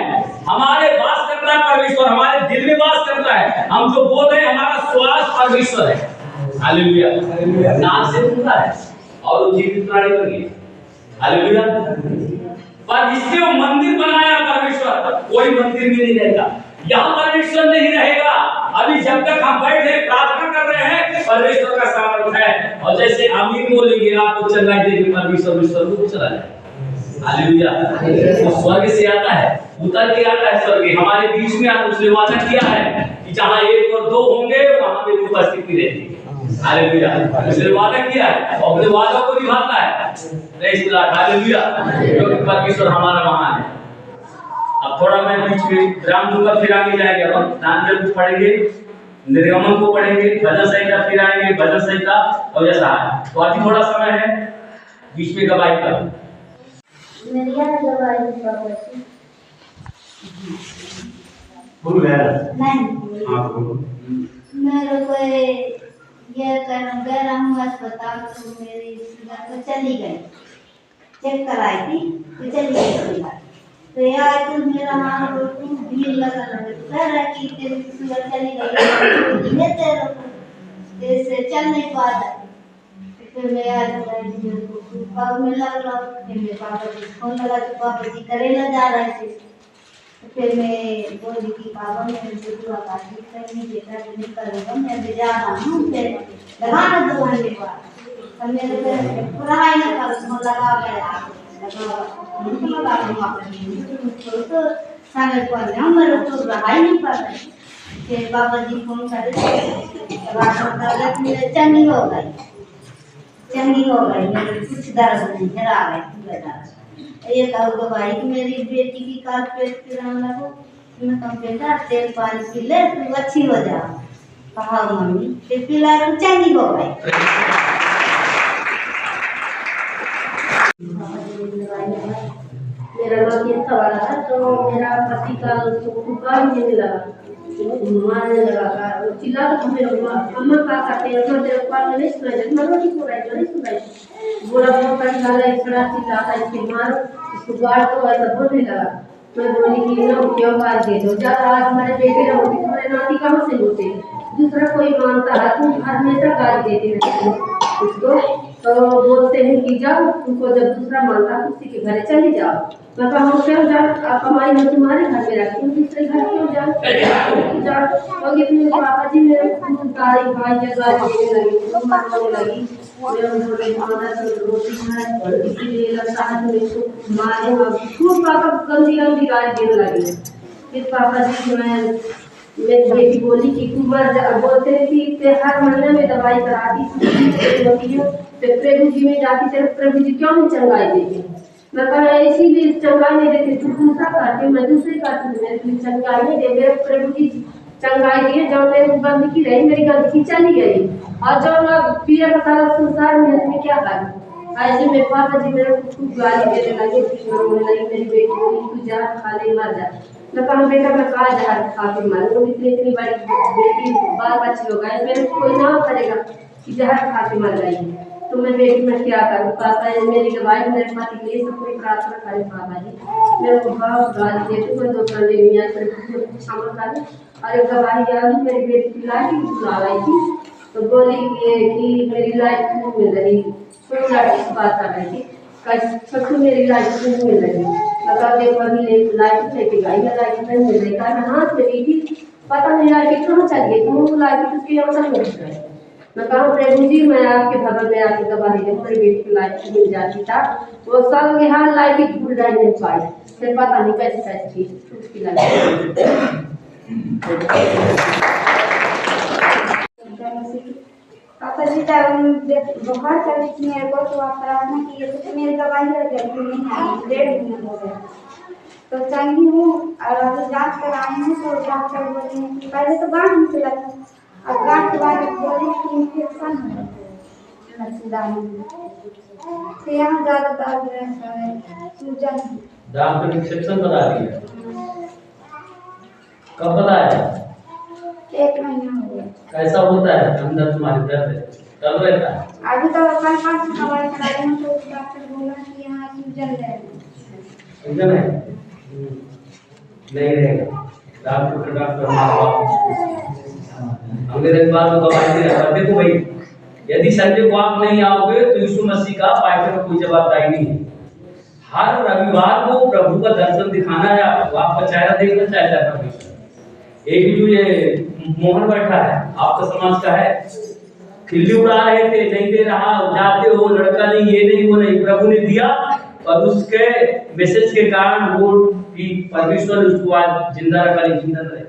हमारे वास करता है परमेश्वर, हमारे दिल में वास करता है। हम जो बोल रहे हैं हमारा श्वास परमेश्वर है। हालेलुया। नाम से खुदा है और वो जीवित प्राणी बन गई। हालेलुया। पर इसलिए वो मंदिर बनाया परमेश्वर, कोई मंदिर में नहीं रहेगा, यहाँ परमेश्वर नहीं रहेगा। अभी जब तक हम बैठे प्रार्थना कर रहे हैं परमेश्वर का सामर्थ है, और जैसे आमीन बोलेंगे आपको चंगाई देगी परमेश्वर स्वर्ग को चला जाए। हालेलुया। वो स्वर्ग से आता है, उतर के आता है स्वर्ग, हमारे बीच में आता। उसने वादा किया है कि जहाँ एक और दो होंगे वहाँ मेरी उपस्थिति रहेगी। हालेलुया। उसने वादा किया है और अपने वादा को निभाता है। Praise the Lord. हालेलुया। क्योंकि परमेश्वर हमारा महान है। अब थोड़ा मैं बीच में विराम दूंगा, फिर आगे जाएंगे। अब हम दान को पढ़ेंगे, निर्गमन को पढ़ेंगे, भजन संहिता फिर आएंगे, भजन संहिता और ऐसा है। तो अभी थोड़ा समय है बीच में गवाही का। मेरी गवाही का बोल गया नहीं, हाँ बोलो। मेरे को ये गया हूँ अस्पताल, तो मेरी शुगर तो चली गई, चेक कराई थी तो चली गई शुगर। तो यार तो मेरा हाथ भीड़ लगा लगा कि तेरी शुगर चली गई है, तेरे को जैसे चल नहीं पाता। फिर मैं आज पापा में लग रहा, फिर मेरे पापा जी फोन लगा तो पापा जी करेला जा रहे थे। तो फिर मैं बोली कि पापा मेरे को दुआ काटी करनी बेटा नहीं करूँगा, मैं भी जा रहा हूँ, फिर लगाना 2 घंटे बाद। और मेरे को पढ़ाई ना कर लगा गया तो सागर पर मेरे को पढ़ाई नहीं पड़ रही। फिर पापा जी फोन करे चंगी हो गई, चंगी हो गई, मेरे कुछ दर्द नहीं है, आ गए। ये कहो भाई कि मेरी बेटी की काल पेट पिराने लगो, मैं कम बेटा तेल पानी पी ले तू अच्छी हो जा। कहा मम्मी फिर पिला तो चंगी हो गई। मेरा नाम ये सवाल है, तो मेरा पति का बुखार होने लगा, मारने लगा, चिल्ला तो मेरे अम्मा का करते हैं तो तेरे पास नहीं सुना जाए, मरो नहीं सुनाई बोला बहुत परेशान है, इतना चिल्लाता है इसके मारो इसको गाड़ तो ऐसा बोलने लगा। मैं बोली कि ना क्यों मार दे दो, जब आज हमारे बेटे ना होती तुम्हारे नाती कहाँ से होते, दूसरा कोई मानता है तुम हमेशा गाली देते रहते हो उसको। तो बोलते हैं कि जाओ, तुमको जब दूसरा मानता है उसी के घर चले जाओ। मैं कहा हम क्यों जाओ, आप हमारी में तुम्हारे घर में रखती हूँ, दूसरे घर क्यों जाओ जाओ। मेरे पापा जी मेरे गाड़ी भाई के गाड़ी देने लगी, मारने लगी, रोटी खाए इसीलिए लगता है तो इसको मारे। खूब पापा गंदी गंदी गाली देने लगी। फिर पापा जी मेरी बेटी बोली कि तू मर जा, बोलते हैं कि हर महीने में दवाई कराती होती है, तो प्रभु जी में जाती तेरे प्रभु जी क्यों नहीं चंगाई देते। मैं कहा इसीलिए चंगाई नहीं देते, तू दूसरा करती मैं दूसरी करती हूँ, मेरे चंगाई नहीं दे। मेरे प्रभु जी चंगाई दिए, जब मेरी गंदगी रही मेरी गंदगी चली गई, और जब पीरा का सारा संसार में क्या करूँ। ऐसे मेरे पापा जी मेरे को खूब गाली देने लगे, बोलने लगी मेरी बेटी बोली तू जा खा ले मर जा। मैं कहा बेटा मैं कहा जहर खा के मरूँ, इतनी बड़ी बेटी बाल बच्चे हो गए, मेरे को कोई ना करेगा कि जहर खा के मर गई। तो मैं बेटी में क्या करूँ। पापा मेरी गवाही मेरे पति के लिए सब कोई प्रार्थना करें। पापा जी मेरे को बहुत गाली देते, मैं 2 घंटे में क्षमा करें। और एक गवाही आ गई, मेरी बेटी की लाइफ बुला रही थी, तो बोली कि मेरी लाइफ नहीं मिल रही, कोई लड़की से बात कर रही थी, सबको मेरी लाइफ नहीं मिल रही। मतलब देखो अभी लाइफ लेके गई है, लाइफ नहीं मिल रही, कहा हाथ में ली थी, पता नहीं लाइफ कहाँ चल गई, तुम लाइफ उसके यहाँ मिल गए। मैं कहूँ प्रभु जी मैं आपके भवन में आके गवाही दे मेरी बेटी की लाइफ मिल जाती था, वो सब यहाँ लाइफ ही भूल रही नहीं पाई, फिर पता नहीं कैसे कैसे थी उसकी लाइफ। पापा जी जब बुखार चली मेरे को, तो आप प्रार्थना किए तो मेरी दवाई लग गई, नहीं आई, 1.5 महीना हो गया। तो चंगी हूँ और अभी जांच कराए हैं तो डॉक्टर बोले हैं कि पहले तो गांठ निकला था और गांठ के बाद बोले कि इन्फेक्शन है नसदानी में, तो यहाँ ज़्यादा दर्द है सूजन। डॉक्टर रिसेप्शन बता दिया, कब बताया? 1 महीना हो गया। कैसा होता है अंदर तुम्हारे दर्द कब रहता है? अभी तो कल 5 दवाई कराई हूँ तो डॉक्टर बोला कि यहाँ सूजन है। सूजन है? नहीं रहेगा, डॉक्टर अगले रविवार को दवाई दे रहा। देखो भाई, यदि संडे को आप नहीं आओगे तो यीशु मसीह का पाइपर में कोई जवाबदारी नहीं है। हर रविवार को प्रभु का दर्शन दिखाना है आपको, आपका चेहरा देखना चाहता है परमेश्वर। एक जो ये मोहन बैठा है आपका समाज का है, खिल्ली उड़ा रहे थे, नहीं दे रहा, जाते हो, लड़का नहीं, ये नहीं, वो नहीं, प्रभु ने दिया और उसके मैसेज के कारण वो कि परमेश्वर उसको आज जिंदा रखा, जिंदा रहे।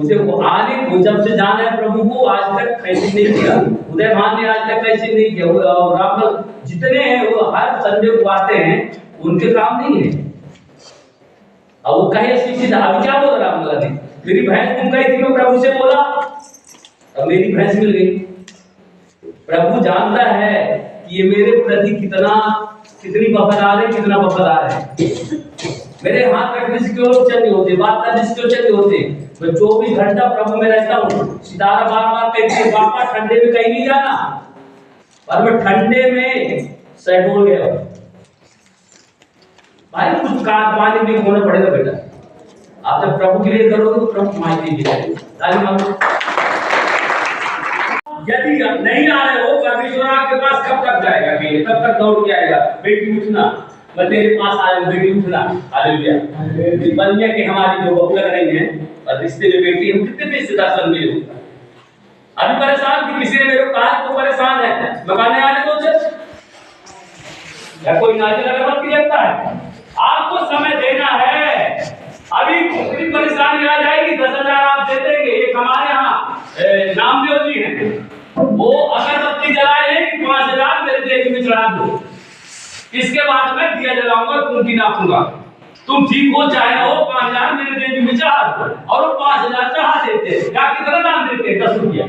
उसे वो आगे वो जब से जाना है प्रभु को, आज तक कैसे नहीं किया, उदय भान ने आज तक कैसे नहीं किया। और राम जितने हैं वो हर संडे को आते हैं, उनके काम नहीं है। अब वो कहे सीधा अभी क्या बोल रहा राम ने, मेरी भैंस गुम गई थी, मैं प्रभु से बोला अब मेरी भैंस मिल गई। प्रभु जानता है कि ये मेरे प्रति कितनी वफादार है, कितना वफादार है। मेरे हाथ रखने से क्यों चंगे होते, बात करने से क्यों चंगे होते। मैं 24 घंटा प्रभु में रहता हूँ। सितारा बार कहते हैं पापा ठंडे में कहीं नहीं जाना, पर मैं ठंडे में शहडोल गया भाई, कुछ पानी में होना पड़ेगा बेटा। आप जब प्रभु के लिए करोगे तो प्रभु मायने दीजिए। यदि नहीं आ रहे हो परमेश्वर आपके पास कब तक जाएगा, कब तक दौड़ के आएगा, बेटी उठना, मैं तेरे पास आया, बेटी उठना। हालेलुया। बलिया के हमारी जो बहू लग रही है और रिश्ते में बेटी है, कितने पैसे दर्शन मिले अभी परेशान थी, किसी ने मेरे को कहा तो परेशान है, मकाने आने दो चल या कोई नाचे अगरबत्ती की लगता है। आपको समय देना है, अभी कितनी परेशानी आ जाएगी, 10,000 आप दे देंगे। एक हमारे यहाँ नामदेव जी हैं, वो अगरबत्ती जलाए कि 5,000 मेरे देह में चढ़ा दो, इसके बाद मैं दिया जलाऊंगा, कुंती नापूंगा, तुम ठीक हो चाहे हो, 5,000 मेरे देह में चढ़ा दो। और वो 5,000 चढ़ा देते हैं। क्या कितना दाम देते हैं? 10 रुपया।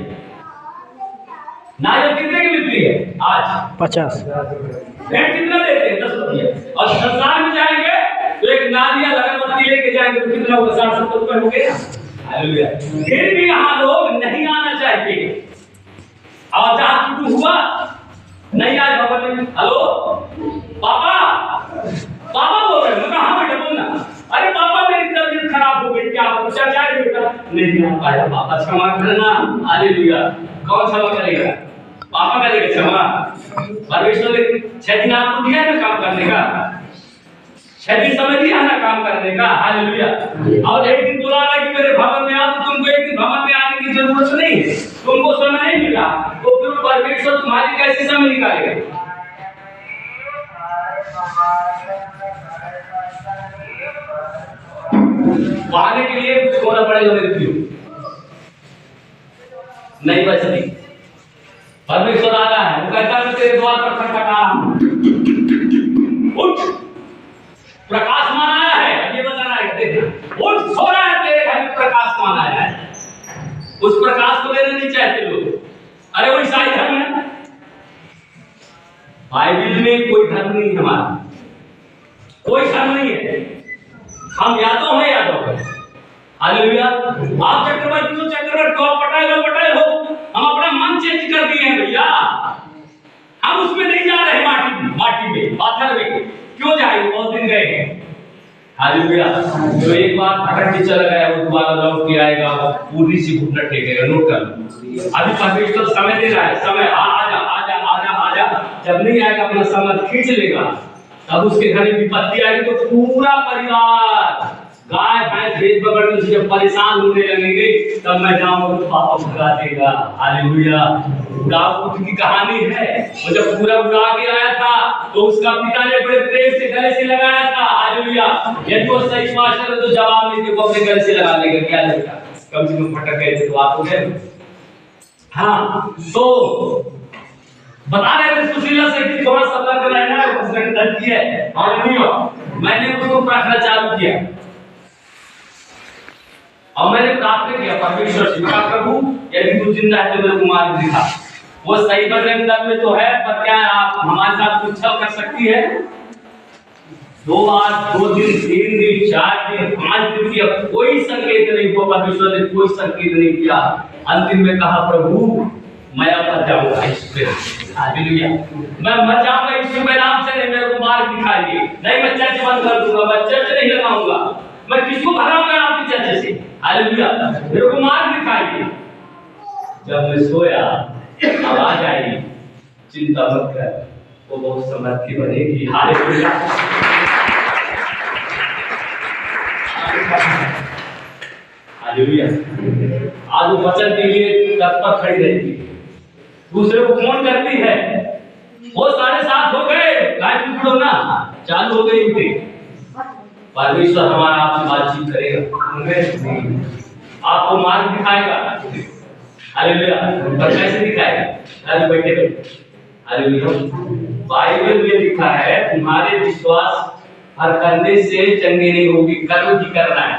नारियल कितने की मिलती है आज? 50। भेंट कितना देते हैं? 10 रुपया। और संसार में जाएंगे तो एक नारियल अगरबत्ती लेके जाएंगे तो कितना होगा? 60-70 रुपए हो गए। हालेलुया। फिर भी यहाँ लोग नहीं आना चाहते। और जहाँ टूटू हुआ नहीं आए भवन में, हेलो पापा, पापा बोल रहे, मैं कहा बेटा बोलना। अरे पापा मेरी तबीयत खराब हो गई, क्या पूछा क्या है बेटा? नहीं आ पाया पापा, क्षमा करना। हालेलुया। कौन क्षमा करेगा? पापा करेगा क्षमा। परमेश्वर ने 6 दिन आपको दिया ना काम करने का, 6 दिन समय दिया ना काम करने का। हालेलुया। और एक दिन बुला रहा कि मेरे भवन में आओ, तो तुमको एक दिन भवन में आने की जरूरत नहीं है, तुमको समय नहीं मिला, तो फिर परमेश्वर तुम्हारी कैसे समय निकालेगा? पाने के लिए कुछ होना पड़ेगा मेरे प्रियो, नहीं बचती। परमेश्वर आ रहा है, वो कहता है मैं तेरे द्वार पर खटखटा रहा हूं, उठ, प्रकाशमान आया है, ये बता रहा है, देखना उठ, सो रहा है, तेरे घर में प्रकाशमान आया है। उस प्रकाश को लेना नहीं चाहते लोग। अरे वो ईसाई धर्म है, बाइबल में कोई धर्म नहीं है, हमारा कोई धर्म नहीं है, हम यादव हैं, यादव हैं। हालेलुया। आप चक्रवर्ती हो, चक्रवर्ती हो, पटेल हो, हम अपना मन चेंज कर दिए हैं भैया, हम उसमें नहीं जा रहे, माटी में, पाथर में क्यों जाएंगे? बहुत दिन गए हैं। हालेलुया। जो एक बार भटक के चला गया वो दोबारा लौट के आएगा, पूरी सी घुटना टेकेगा। नोट कर लो, अभी परमेश्वर समय दे रहा है, समय आजा आजा आजा आजा। जब नहीं आएगा अपना समय खींच लेगा, तब उसके घर में विपत्ति आएगी तो पूरा परिवार गाय भैंस भेज पकड़ के जब परेशान होने लगेंगे, तब मैं जाऊंगा तो पापा भगा देगा। हालेलुया। दाऊद की कहानी है, वो जब पूरा उड़ा के आया था तो उसका पिता ने बड़े प्रेम से गले से लगाया था। हालेलुया। यदि वो सही मास्टर है तो जवाब नहीं दे, वो अपने गले से लगा लेगा। क्या लगता, कम से कम फटक गए थे तो आप हो गए। हाँ, तो बता रहे थे सुशीला से कि थोड़ा सतर्क रहना है, हालेलुया। मैंने उसको प्रार्थना चालू किया और मैंने प्रार्थना किया परमेश्वर से, कहा प्रभु यदि तू जिंदा है तो मेरे को मार्ग दिखा। वो सही बदले में तो है, पर क्या आप हमारे साथ कुछ छल कर सकती है? 2 बार, 2 दिन, 3 दिन, 4 दिन, 5 दिन किया, कोई संकेत नहीं हुआ। परमेश्वर ने कोई संकेत नहीं किया। अंतिम में कहा प्रभु मैं अब मर जाऊंगा हालेलुया, मैं मर जाऊंगा यीशु के नाम से, नहीं मेरे को मार्ग दिखाइए, नहीं मैं चर्च बंद कर दूंगा, मैं चर्च नहीं लगाऊंगा, मैं किसको भगाऊंगा आपकी चर्च से, हालेलुया, मेरे को मार्ग दिखाइए। जब मैं सोया आवाज आई, चिंता मत कर, वो बहुत समर्थी बनेगी, हालेलुया। हालेलुया। आज वो वचन के लिए तत्पर खड़ी रहती है, दूसरे को फोन करती है, वो 7:30 हो गए, लाइट बिगड़ो ना, चालू हो गई उनकी। परमेश्वर हमारा आपसे बातचीत करेगा, आपको मार्ग दिखाएगा, हालेलुया। पर कैसे दिखाएगा? आज बैठे बैठे, हालेलुया। बाइबल में लिखा है तुम्हारे विश्वास हर करने से चंगे नहीं होगी, कर्म ही करना है।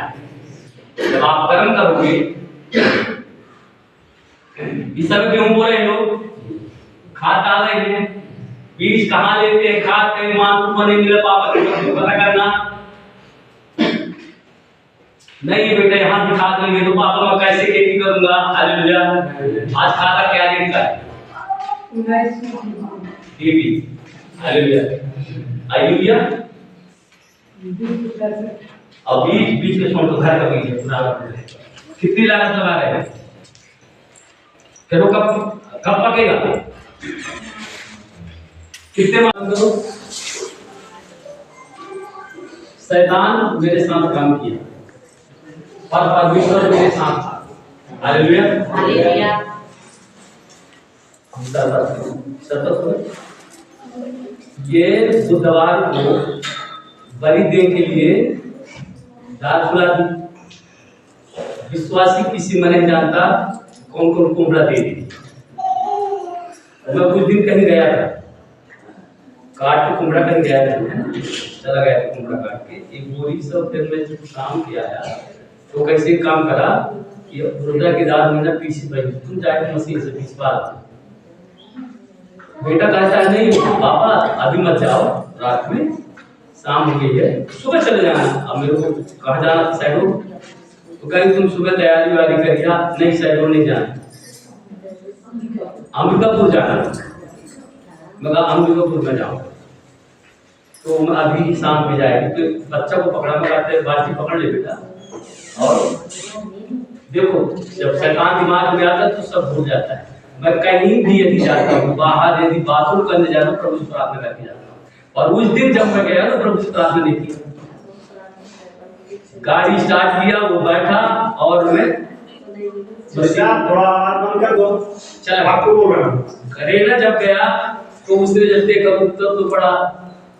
जब आप कर्म करोगे, इस समय क्यों बोल रहे लोग खाद डाल रहे हैं, बीज कहाँ लेते हैं, खाद कहीं मानसून में नहीं मिला, पापा पता करना नहीं बेटा, यहाँ भी खाद नहीं है तो पापा मैं कैसे खेती करूंगा, हालेलुया। आज खाता क्या लिखता है? Hallelujah, hallelujah. अब बीज के छोड़ तो घर का बीज है, पूरा कितनी लागत लगा रहे हैं, फिर वो कब पकेगा, कितने मान करो। शैतान मेरे साथ काम किया और परमेश्वर मेरे साथ था, हालेलुया, हालेलुया। ये बुधवार को बलि देने के लिए रात खुला दी, विश्वासी किसी में नहीं जानता कौन कौन कुमड़ा दे दी। मैं कुछ दिन कहीं गया था, काट के कुमड़ा कहीं गया था, चला गया था कुमड़ा काट के, एक बोरी सब, फिर मैं काम किया यार, तो कैसे काम करा कि रुद्रा की दाल में ना पीसी भाई, तुम जाके मशीन से पीसवा। बेटा कहता है नहीं पापा अभी मत जाओ, रात में शाम हो गई है, सुबह चले जाना। अब मेरे को कहा जाना था साइडो, तो कहीं तुम सुबह तैयारी वारी करिए, नहीं साइडो नहीं जाना, अंबिकापुर जाना। मैं कहा अंबिकापुर में जाऊँ, तो मैं अभी शाम में जाएगी, तो बच्चा को पकड़ा, मैं कहते बातचीत पकड़ ले बेटा। और देखो जब शैतान दिमाग में आता है तो सब भूल जाता है। मैं कहीं भी यदि जाता हूँ, बाहर यदि बाथरूम करने जाता हूँ, प्रभु से प्रार्थना करके जाता हूँ। और उस दिन जब मैं गया तो प्रभु से प्रार्थना नहीं की, गाड़ी स्टार्ट किया, वो बैठा और मैं थोड़ा आवाज कर दो, चल आपको बोल रहा हूँ। करेला जब गया तो उसने जब देखा तो बड़ा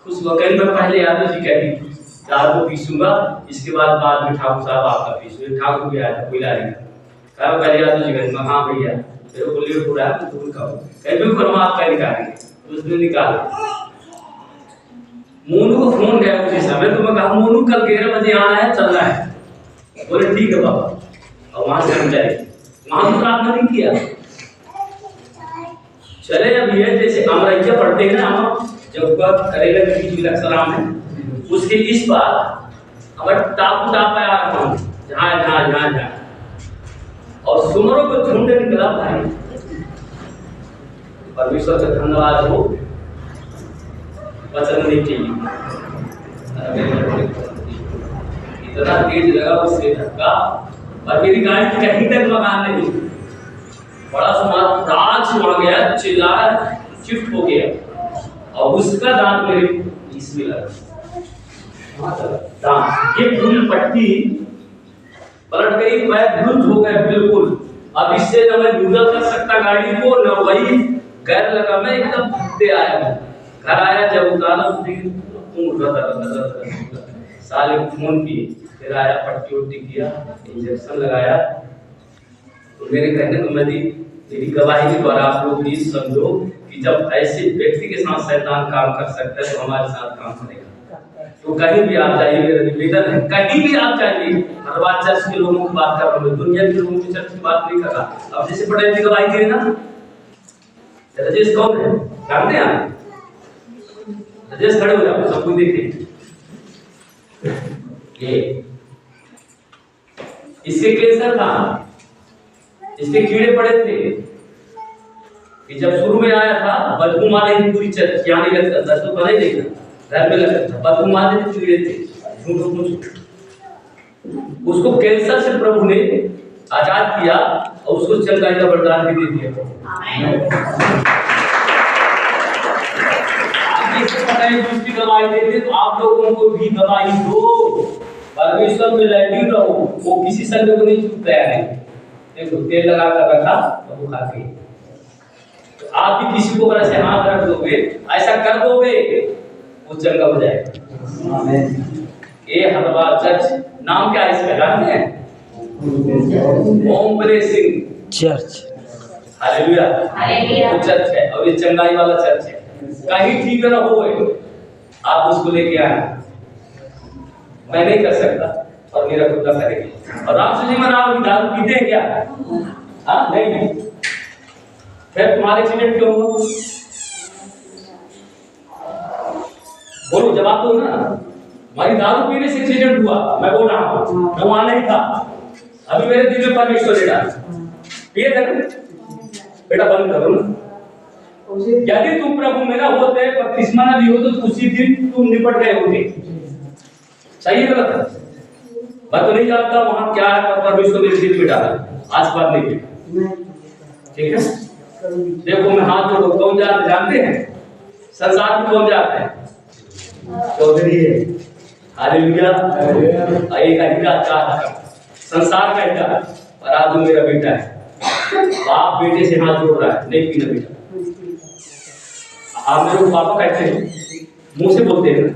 खुश हुआ। कहीं मैं पहले यादव जी कहती थी रात को पीसूंगा, इसके बाद में ठाकुर साहब आपका पीसूंगा। ठाकुर भी आया था, कोई लारी कहा पहले यादव जी कहते, हाँ भैया तेरे को लिए पूरा है तो कहो, कहीं भी करो आप क्या निकालेंगे, उसने निकाला। मोनू को फोन गया उसी समय, तो मैं कहा मोनू कल 11 बजे आना है, चलना है। बोले ठीक है बाबा, और वहां से हम जाए, वहां तो प्रार्थना नहीं किया। चले अब ये जैसे अमरैया पढ़ते हैं ना हम, जब करेला के बीच में सलाम है, उसके इस बार अगर टापू टापा आ रहा हूँ, जहाँ जहाँ जहाँ जहाँ, और सुमरों को झुंड निकला भाई। परमेश्वर का धन्यवाद हो, वचन नहीं चाहिए, इतना तेज लगा उससे धक्का, और मेरी गाड़ी की कहीं तक मकान नहीं, बड़ा समाज राज उड़ गया, चिल्लाया, चिफ्ट हो गया, और उसका दांत मेरे इसमें लगा। दांत ये पूरी पट्टी पलट गई, पैर धुंध हो गए बिल्कुल। अब इससे न मैं यूजर कर सकता गाड़ी को, न वही गैर लगा, मैं एकदम थकते आया। घर आया जब उतारा साले फोन किए, फिर आया, पट्टी उट्टी किया, इंजेक्शन लगाया। तो मेरे कहने को मेरी गवाही के द्वारा आप लोग प्लीज समझो कि जब ऐसे व्यक्ति के साथ शैतान काम कर सकता है तो हमारे साथ काम करेगा। तो कहीं भी आप जाइए, मेरा निवेदन है, कहीं भी आप जाइए, हर बात चर्च के लोगों की बात कर रहा हूँ, दुनिया के लोगों की चर्च की बात नहीं कर रहा। अब जैसे पटेल जी गवाही दिए ना, राजेश कौन है जानते हैं आप? राजेश खड़े हो जाओ, सब कोई देखे। ये इसके कैंसर था, इसके कीड़े पड़े थे। ये जब शुरू में आया था बदबू मारे की पूरी चर्च यहाँ नहीं लगता था, तो बने देखना घर में लगता था, बदबू मारे थे, कीड़े थे, उसको कैंसर से प्रभु ने आजाद किया और उसको चंगाई का वरदान भी दे दिया। दूसरी गवाही देते तो आप लोगों को भी गवाही दो, परमेश्वर में लैटिन रहो, वो किसी संग को नहीं छूटता है। देखो तेल लगा कर रखा तो वो खाते, तो आप भी किसी को ऐसे हाथ रख दोगे, ऐसा कर दोगे, वो चंगा हो जाएगा। ये हलवा चर्च नाम क्या है इसका जानते हैं? ओम ब्लेसिंग चर्च। हालेलुया, वो चर्च है और ये चंगाई वाला चर्च है। कहीं ठीक ना हो आप उसको लेके आए, मैं नहीं कर सकता और मेरा खुदा करेगा। और आप सुनिए, मना आप दारू पीते हैं क्या? हाँ नहीं, फिर तुम्हारे एक्सीडेंट क्यों हुआ? बोलो, जवाब दो ना। हमारी दारू पीने से एक्सीडेंट हुआ, मैं बोल रहा हूँ, मैं वहां नहीं था। अभी मेरे दिल में परमेश्वर ने डाला, पिए थे ना बेटा, बंद करो ना। यदि तुम प्रभु मेरा होते, बपतिस्मा न लियो तो उसी दिन तुम निपट गए होते। सही है गलत है? मैं तो नहीं जानता वहां क्या है, पर परमेश्वर मेरे दिल में डाला, आज बात नहीं की। ठीक है, देखो मैं हाथ जोड़ो, कौन जानते हैं? संसार में कौन जाता है? चौधरी है। हालेलुया, एक अधिकार चाहता संसार का अधिकार, और आज मेरा बेटा है, बाप बेटे से हाथ जोड़ रहा है, नहीं पीना बेटा। आप मेरे को पापा कहते हैं, मुंह से बोलते हैं,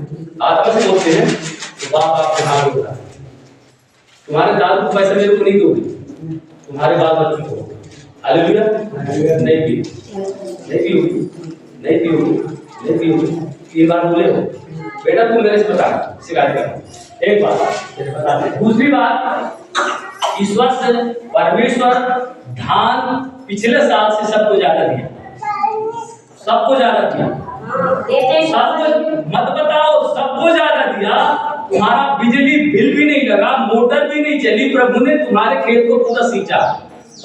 आत्मा से बोलते हैं, तो बाप आपके हाथ जोड़ रहा है। तुम्हारे दादू को पैसा मेरे को नहीं दोगे, तुम्हारे बाल बच्चों को। हालेलुया, नहीं पी, नहीं पीओगी, नहीं पीओगी, नहीं पीओगी, 3 बार बोले हो बेटा, तुम मेरे से बता, शिकायत कर। एक बात बता दे। दूसरी बात, इस वर्ष परमेश्वर धान पिछले साल से सबको ज्यादा दिया, सबको ज्यादा दिया, सबको मत बताओ, सबको ज्यादा दिया। तुम्हारा बिजली बिल भी नहीं लगा, मोटर भी नहीं चली, प्रभु ने तुम्हारे खेत को पूरा सींचा।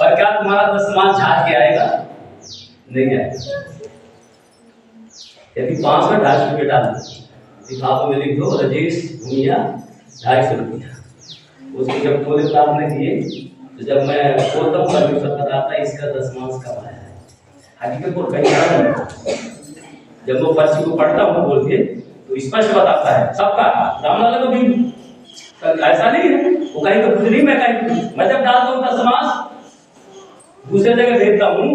और क्या तुम्हारा दशमांश झाड़ के आएगा? नहीं आएगा। यदि 500-250 रुपये डाल लिफाफे में लिख दो, राजेश भूमिया 250 रुपया। उसकी जब थोड़े प्राप्त नहीं किए, तो जब मैं खोलता हूँ परमेश्वर बताता है इसका दशमांश कब आया है। हकीकत को कहीं जब वो पर्ची को पढ़ता हूँ बोल के, तो स्पष्ट बताता है सबका दाम वाला तो भी ऐसा नहीं है, वो कहीं तो खुद नहीं, मैं कहीं मैं जब डालता हूँ दशमांश दूसरे जगह भेजता हूँ,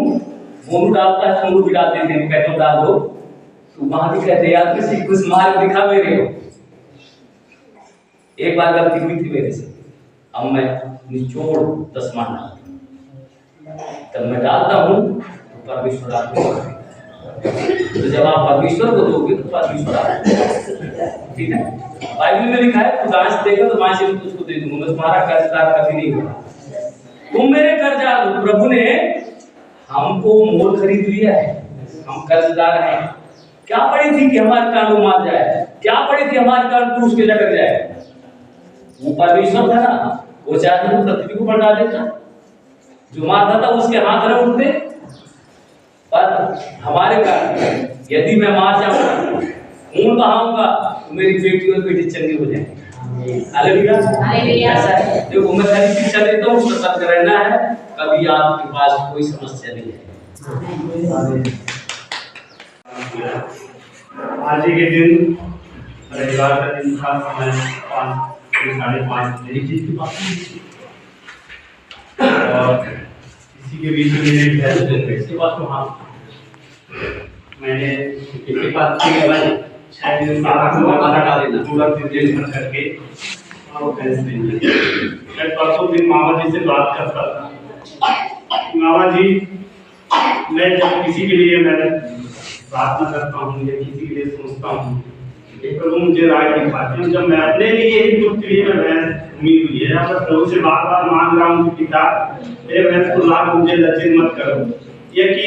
मोनू डालता है, मोनू भी डाल देते हैं, कहते हो डाल दो, तो वहां भी कहते हैं यार किसी कुछ मार्ग दिखा मेरे को। एक बार गलती हुई थी मेरे से, अब मैं निचोड़ दशमांश डालता, तब मैं डालता हूँ तो परमेश्वर आपको, तो जब आप परमेश्वर को दोगे तो परमेश्वर आपको। ठीक है, बाइबल में लिखा है, तू गांच देगा तो गांच भी उसको दे दूंगा, मैं तुम्हारा कर्जदार कभी नहीं होगा, तुम मेरे कर्जदार हो। प्रभु ने हमको मोल खरीद लिया है, हम कर्जदार हैं। क्या पड़ी थी कि हमारे कान को मार जाए? क्या पड़ी थी हमारे कान टूट के लटक जाए? वो परमेश्वर था ना, वो चाहते तो पृथ्वी को पलटा देता, जो मारता था उसके हाथ न उठते। पर हमारे कारण यदि मैं मार जाऊंगा, खून बहाऊंगा, तो मेरी बेटी और बेटी चंगी हो जाएंगी। हालेलुया, ऐसा है। देखो मैं खाली शिक्षा देता हूँ, सतर्क रहना है, कभी आपके पास कोई समस्या नहीं है। आज के दिन रविवार का दिन था, समय 5-5:30 बजे की बात और इसी के बीच में मेरे बात तो हाँ मैंने एक बात की भाई 6 दिन पूरा दिन करके और मैं परसों दिन मामा जी से बात करता था। मामा जी, मैं जब किसी के लिए मैं प्रार्थना करता हूँ या किसी के लिए सोचता हूँ, ये प्रभु मुझे राय दिखाते हैं। जब मैं अपने लिए ही दुख के लिए मैं भैंस घूमी हुई है, मैं प्रभु से बार बार मांग रहा हूँ कि पिता मेरे भैंस को लाभ, मुझे लज्जित मत करो, ये कि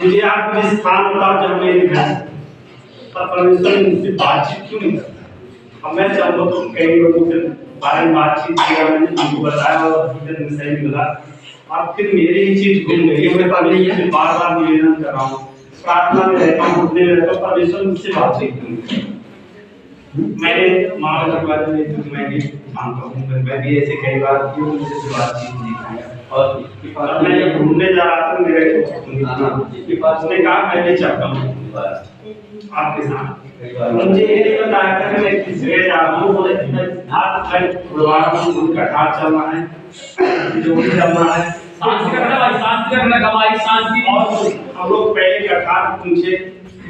मुझे आप मुझे स्थान बताओ जहाँ मेरी भैंस। पर परमेश्वर मुझसे बातचीत क्यों नहीं करता? अब मैं चाहूँगा तो कई लोगों से बारे में बातचीत किया, मैंने उनको बताया और हकीकत में सही मिला। अब फिर मेरी ही चीज घूम गई है, मैं परमेश्वर से बार बार निवेदन कर रहा हूँ, प्रार्थना में रहता हूँ, घुटने में रहता हूँ, परमेश्वर मुझसे बातचीत क्यों नहीं करता? मैंने माँ के बारे में मैं भी मानता हूँ, मैं भी ऐसे कई बार क्यों मुझसे बातचीत नहीं किया। और मैं जब घूमने जा रहा था मेरे उसने कहा मैं भी चाहता हूँ आपके साथ। मुझे ये नहीं बताया था कि मैं किस जगह जा रहा हूँ, बोले कटार चलना है, जो भी चलना है, शांति रखना भाई, शांति रखना कमाई शांति। और हम लोग पहले कटार पूछे,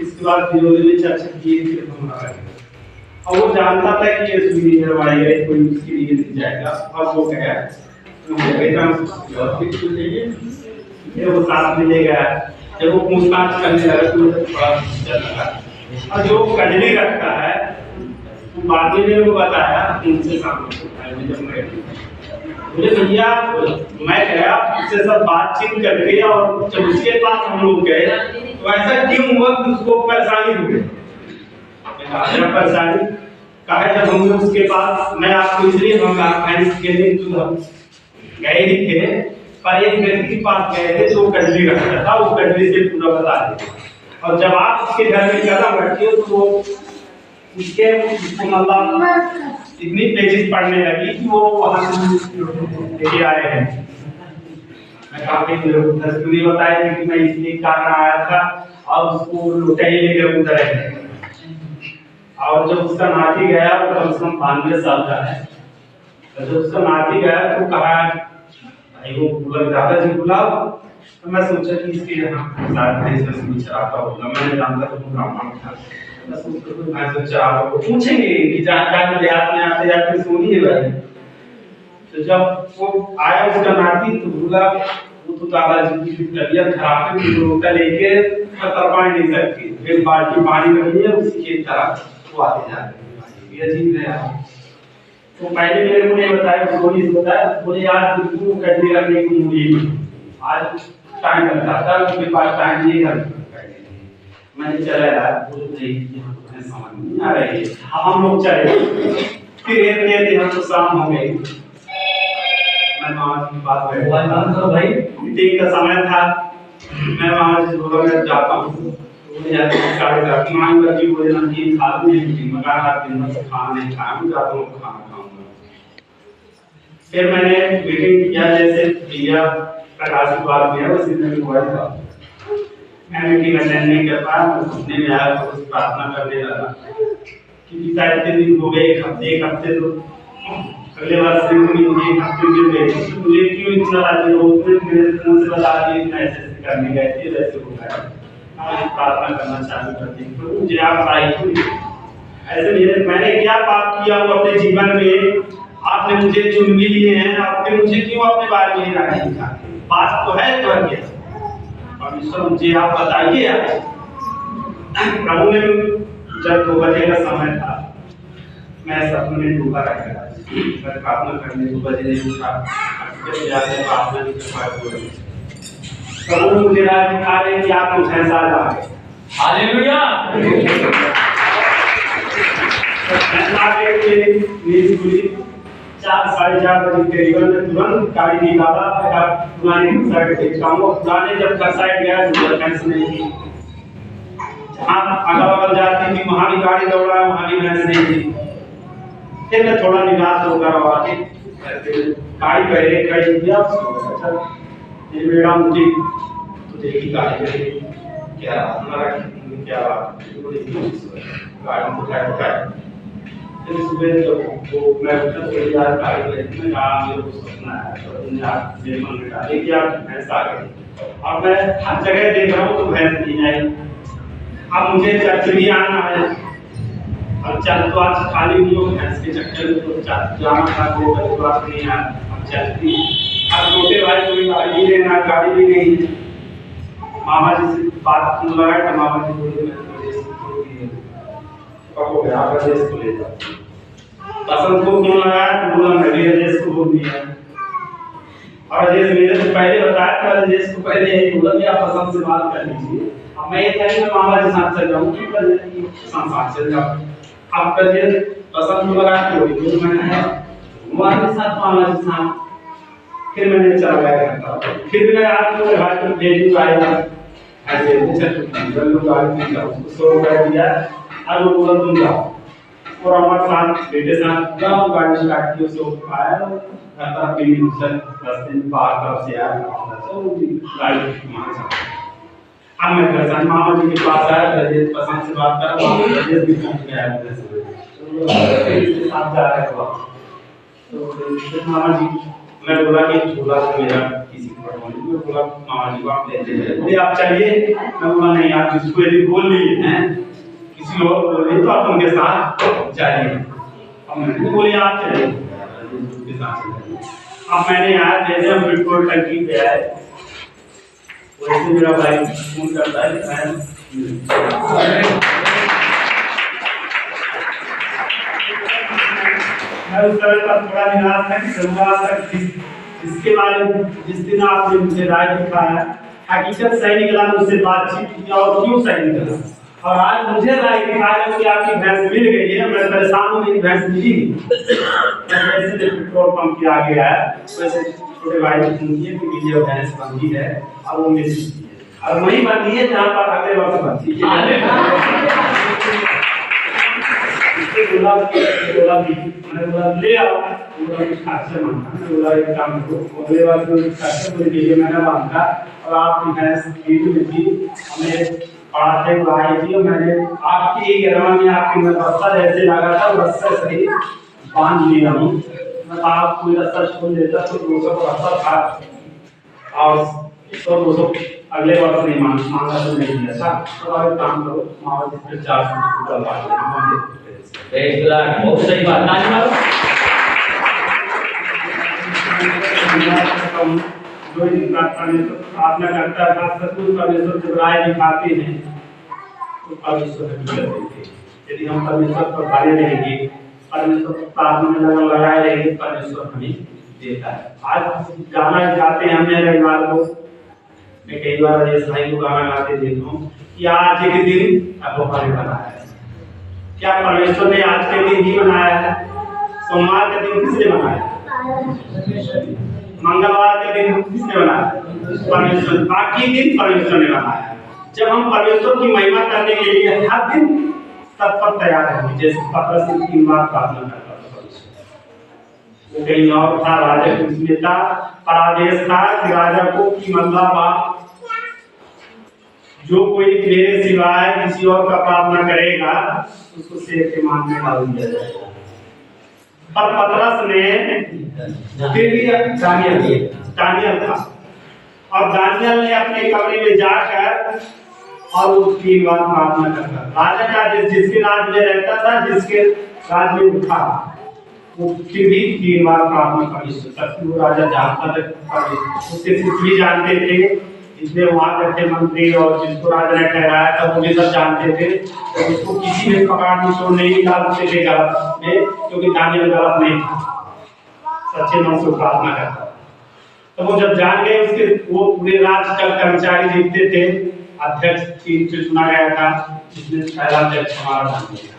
इसके बाद फिर में चर्चा की, फिर हम आ गए। और वो जानता था कि ये सुनी करवाई है, कोई उसके लिए नहीं जाएगा, और वो गया ये वो साथ में ले गया। जब वो पूछताछ करने लगा तो थोड़ा डर लगा। और जो कजली रखता है बाद में वो बताया उनसे सामने जब मैं बोले भैया मैं गया उससे सब बातचीत करके, और जब उसके पास हम लोग गए तो ऐसा क्यों हुआ कि उसको परेशानी हुई? परेशानी कहा जब हम लोग उसके पास, मैं आपको इसलिए के लिए गए ही थे, पर एक व्यक्ति के पास गए थे जो कजली रखता था, उस कजली से पूरा बता देते। और जब आप उसके घर में कदम रखते हो तो उसके मतलब इतनी पेजिस पढ़ने लगी कि वो वहां लेके आए हैं। मैं काफी नहीं बताया कि मैं इसलिए कारण आया था, और उसको लुटाई लेकर उधर है। और जब उसका नाती गया वो कम से कम 92 साल का है, तो जब उसका नाती गया तो कहा भाई वो बुला दादाजी बुलाओ। तो मैं सोचा कि इसके यहाँ शायद इसमें कुछ आता होगा, मैंने जानता था ब्राह्मण था, मैं सोचा आपको पूछेंगे कि जानकारी ले आपने आते जाते सुनी है भाई। तो जब वो आया उसका नाती तो बोला वो तो दादाजी की तबीयत खराब है, रोटा लेके तरपा नहीं सकती, एक बाल्टी पानी रखी है उसी के तरफ वो आते जाते। ये अजीब है यार। तो पहले मेरे को नहीं बताया, गोली से बताया, बोले यार तू कजली रखने की मूडी आज टाइम लगता था, उसके पास टाइम नहीं है। मैंने चला यार बोल नहीं समझ नहीं आ रही है, हम लोग चले फिर एक हम तो शाम हो गई। मैं मामा की बात बैठा भाई, मीटिंग का समय था, मैं मामा से बोला मैं जाता हूँ, जी बोले ना कि खाते नहीं मकान दिन में खाना नहीं खाया, मैं जाता हूँ खाना खाऊंगा। फिर मैंने मीटिंग किया जैसे भैया प्रकाश की बात किया उसी दिन हुआ था। मैं मीटिंग अटेंड नहीं कर पाया, मैं घुटने में आया तो प्रार्थना करने लगा कि शायद इतने दिन हो गए, एक हफ्ते तो अगले बार से एक हफ्ते मिल गए, मुझे क्यों इतना राज्य लोग मेरे मुंह से बता दिए इतना ऐसे करने गए थे वैसे हो गया। मैं प्रार्थना करना चालू कर दी, तो मुझे आप ऐसे मैंने क्या पाप किया हूँ अपने जीवन में, आपने मुझे चुन भी लिए हैं, आपने मुझे क्यों अपने बारे में राय लिखा? बात तो है तो क्या परमेश्वर मुझे आप बताइए। प्रभु ने जब 2 बजे का समय था, मैं सपने में डूबा रह गया, मैं प्रार्थना करने 2 बजे नहीं उठा, प्रार्थना नहीं कर पाया। प्रभु मुझे राय दिखा रहे कि आप मुझे ऐसा आ गए। हालेलुया। नींद खुली 4 साढ़े 4 बजे करीबन में तुरंत गाड़ी निकाला, पुराने साइड देखता हूँ, पुराने जब का साइड गया तो भैंस नहीं थी, जहाँ अगल बगल जाती थी वहाँ भी गाड़ी दौड़ा, वहाँ भी भैंस नहीं थी। फिर मैं थोड़ा निराश होकर आके गाड़ी पहले खड़ी किया, ये मेरा मुझे तो देखी गाड़ी खड़ी क्या हमारा क्या गाड़ी को उठाया। फिर सुबह जब वो मैं उठा तो यार गाड़ी में कहा मेरे को सपना है, तो तुमने आप मेरे मन में डाले कि आप भैंस आ गई, और मैं हर जगह देख रहा हूँ तो भैंस नहीं आई। अब मुझे चर्च भी आना है, अब चर्च तो आज खाली नहीं हो, भैंस के चक्कर में तो जाना था, वो बात नहीं है। अब चर्च भी अब छोटे भाई कोई गाड़ी लेना, गाड़ी भी नहीं है। मामा जी से बात लगा तो मामा जी बोले हो गया, आप राजेश को ले जाओ। पसंद को क्यों लगाया तो बोला मैं भी राजेश को बोल दिया। और राजेश मेरे से पहले बताया था, राजेश को पहले यही बोला कि आप पसंद से बात कर लीजिए। अब मैं ये कहीं मैं मामा के साथ चल जाऊँ कि साथ चल जाऊँ। आप राजेश पसंद को लगा के बोली मैंने मामा के साथ मामा के साथ फिर मैंने चला गया करता। फिर भी आज तो भाई को भेज आया ऐसे चल लोग गाड़ी में जाओ उसको कर दिया और वो बोला तुम जाओ और हमारे साथ बेटे साथ जाओ गाड़ी स्टार्ट की उसको आया आता भी सर रास्ते में बाहर तरफ से आया तो गाड़ी मार सकता। अब मैं घर से मामा जी के पास आया राजेश पसंद से बात कर रहा हूँ राजेश भी पहुंच गया मेरे से साथ जा रहे हो तो मामा जी मैं बोला कि झूला तो मेरा किसी को मैं बोला मामा जी को आप लेते हैं बोले आप चलिए। मैं बोला नहीं आप जिसको यदि बोल लिए हैं किसी और बोल रहे तो आप उनके साथ जाइए। अब मैंने बोले आप चलिए उनके साथ चलिए। अब मैंने आज जैसे हम पेट्रोल टंकी पे आए वैसे मेरा भाई फोन करता है मैं उस तरह का थोड़ा निराश था कि शुरुआत तक जिसके बारे में जिस दिन आपने मुझे राय दिखाया हकीकत सही निकला मुझसे बातचीत की और क्यों सही निकला और आज मुझे राय दिखाया कि आपकी भैंस मिल गई है। मैं परेशान हूँ मेरी भैंस मिली जैसे पेट्रोल पंप के आगे आया वैसे छोटे भाई ने सुनिए कि मेरी भैंस बंदी है और वो मिल चुकी है और वही बंदी है जहाँ पर अगले वक्त बनती है। बोला मैंने बोला ले आओ बोला कुछ खासे मांगा बोला एक काम करो अगले बार में खासे बोल दीजिए मैंने मांगा और आपकी भैंस वीडियो में थी हमें पढ़ाते हुए आई थी मैंने आपकी गरमा में आपकी मैं रस्सा जैसे लगा था रस्सा सही बांध लिया हूँ मैं आप कोई रस्सा छोड़ देता तो 200 का रस्सा था और 200 अगले वर्ष नहीं मांगा तो नहीं दिया था। तो आप काम करो मामा जी 400 बहुत सही बात ताली मारो। जो प्रार्थना करता है सतगुरु परमेश्वर जब राय दिखाते हैं तो परमेश्वर हकीकत देते हैं। यदि हम परमेश्वर पर भारे रहेंगे परमेश्वर प्रार्थना में लगन लगाए रहेंगे परमेश्वर हमें देता है। आज गाना गाते हैं हमने रविवार को मैं कई बार राजेश भाई को गाना गाते देखता हूँ कि आज के दिन अब हमारे बनाया है। क्या परमेश्वर ने आज के दिन ही बनाया है? सोमवार के दिन किसने बनाया? मंगलवार के दिन किसने बनाया? परमेश्वर। बाकी दिन परमेश्वर ने बनाया। जब हम परमेश्वर की महिमा करने के लिए हर दिन तत्पर तैयार हैं जैसे पत्रस 3 बार प्रार्थना करता था परमेश्वर वो कहीं और था राजा कुछ था पर आदेश था कि राजा को कि मतलब जो कोई मेरे सिवाय किसी और का प्रार्थना करेगा उसको शेर के मान में डाल दिया जाएगा। पर पतरस ने फिर भी दानियल था और दानियल ने अपने कमरे में जाकर और वो 3 बार प्रार्थना करता। राजा का जिसके राज में रहता था जिसके राज में उठा वो फिर भी 3 बार प्रार्थना परमेश्वर तक वो राजा जानता था उसके शिष्य भी जानते थे जितने वहां करते मंत्री और जिसको राजा ने ठहराया था वो भी सब जानते थे तो उसको किसी में पकड़ निचोड़ नहीं डालते थे गलत में क्योंकि दानियल गलत नहीं था सच्चे मन से प्रार्थना करता। तो वो जब जान गए उसके वो पूरे राज का कर्मचारी जीतते थे अध्यक्ष चुना गया था जिसने पहला अध्यक्ष हमारा दानियल था।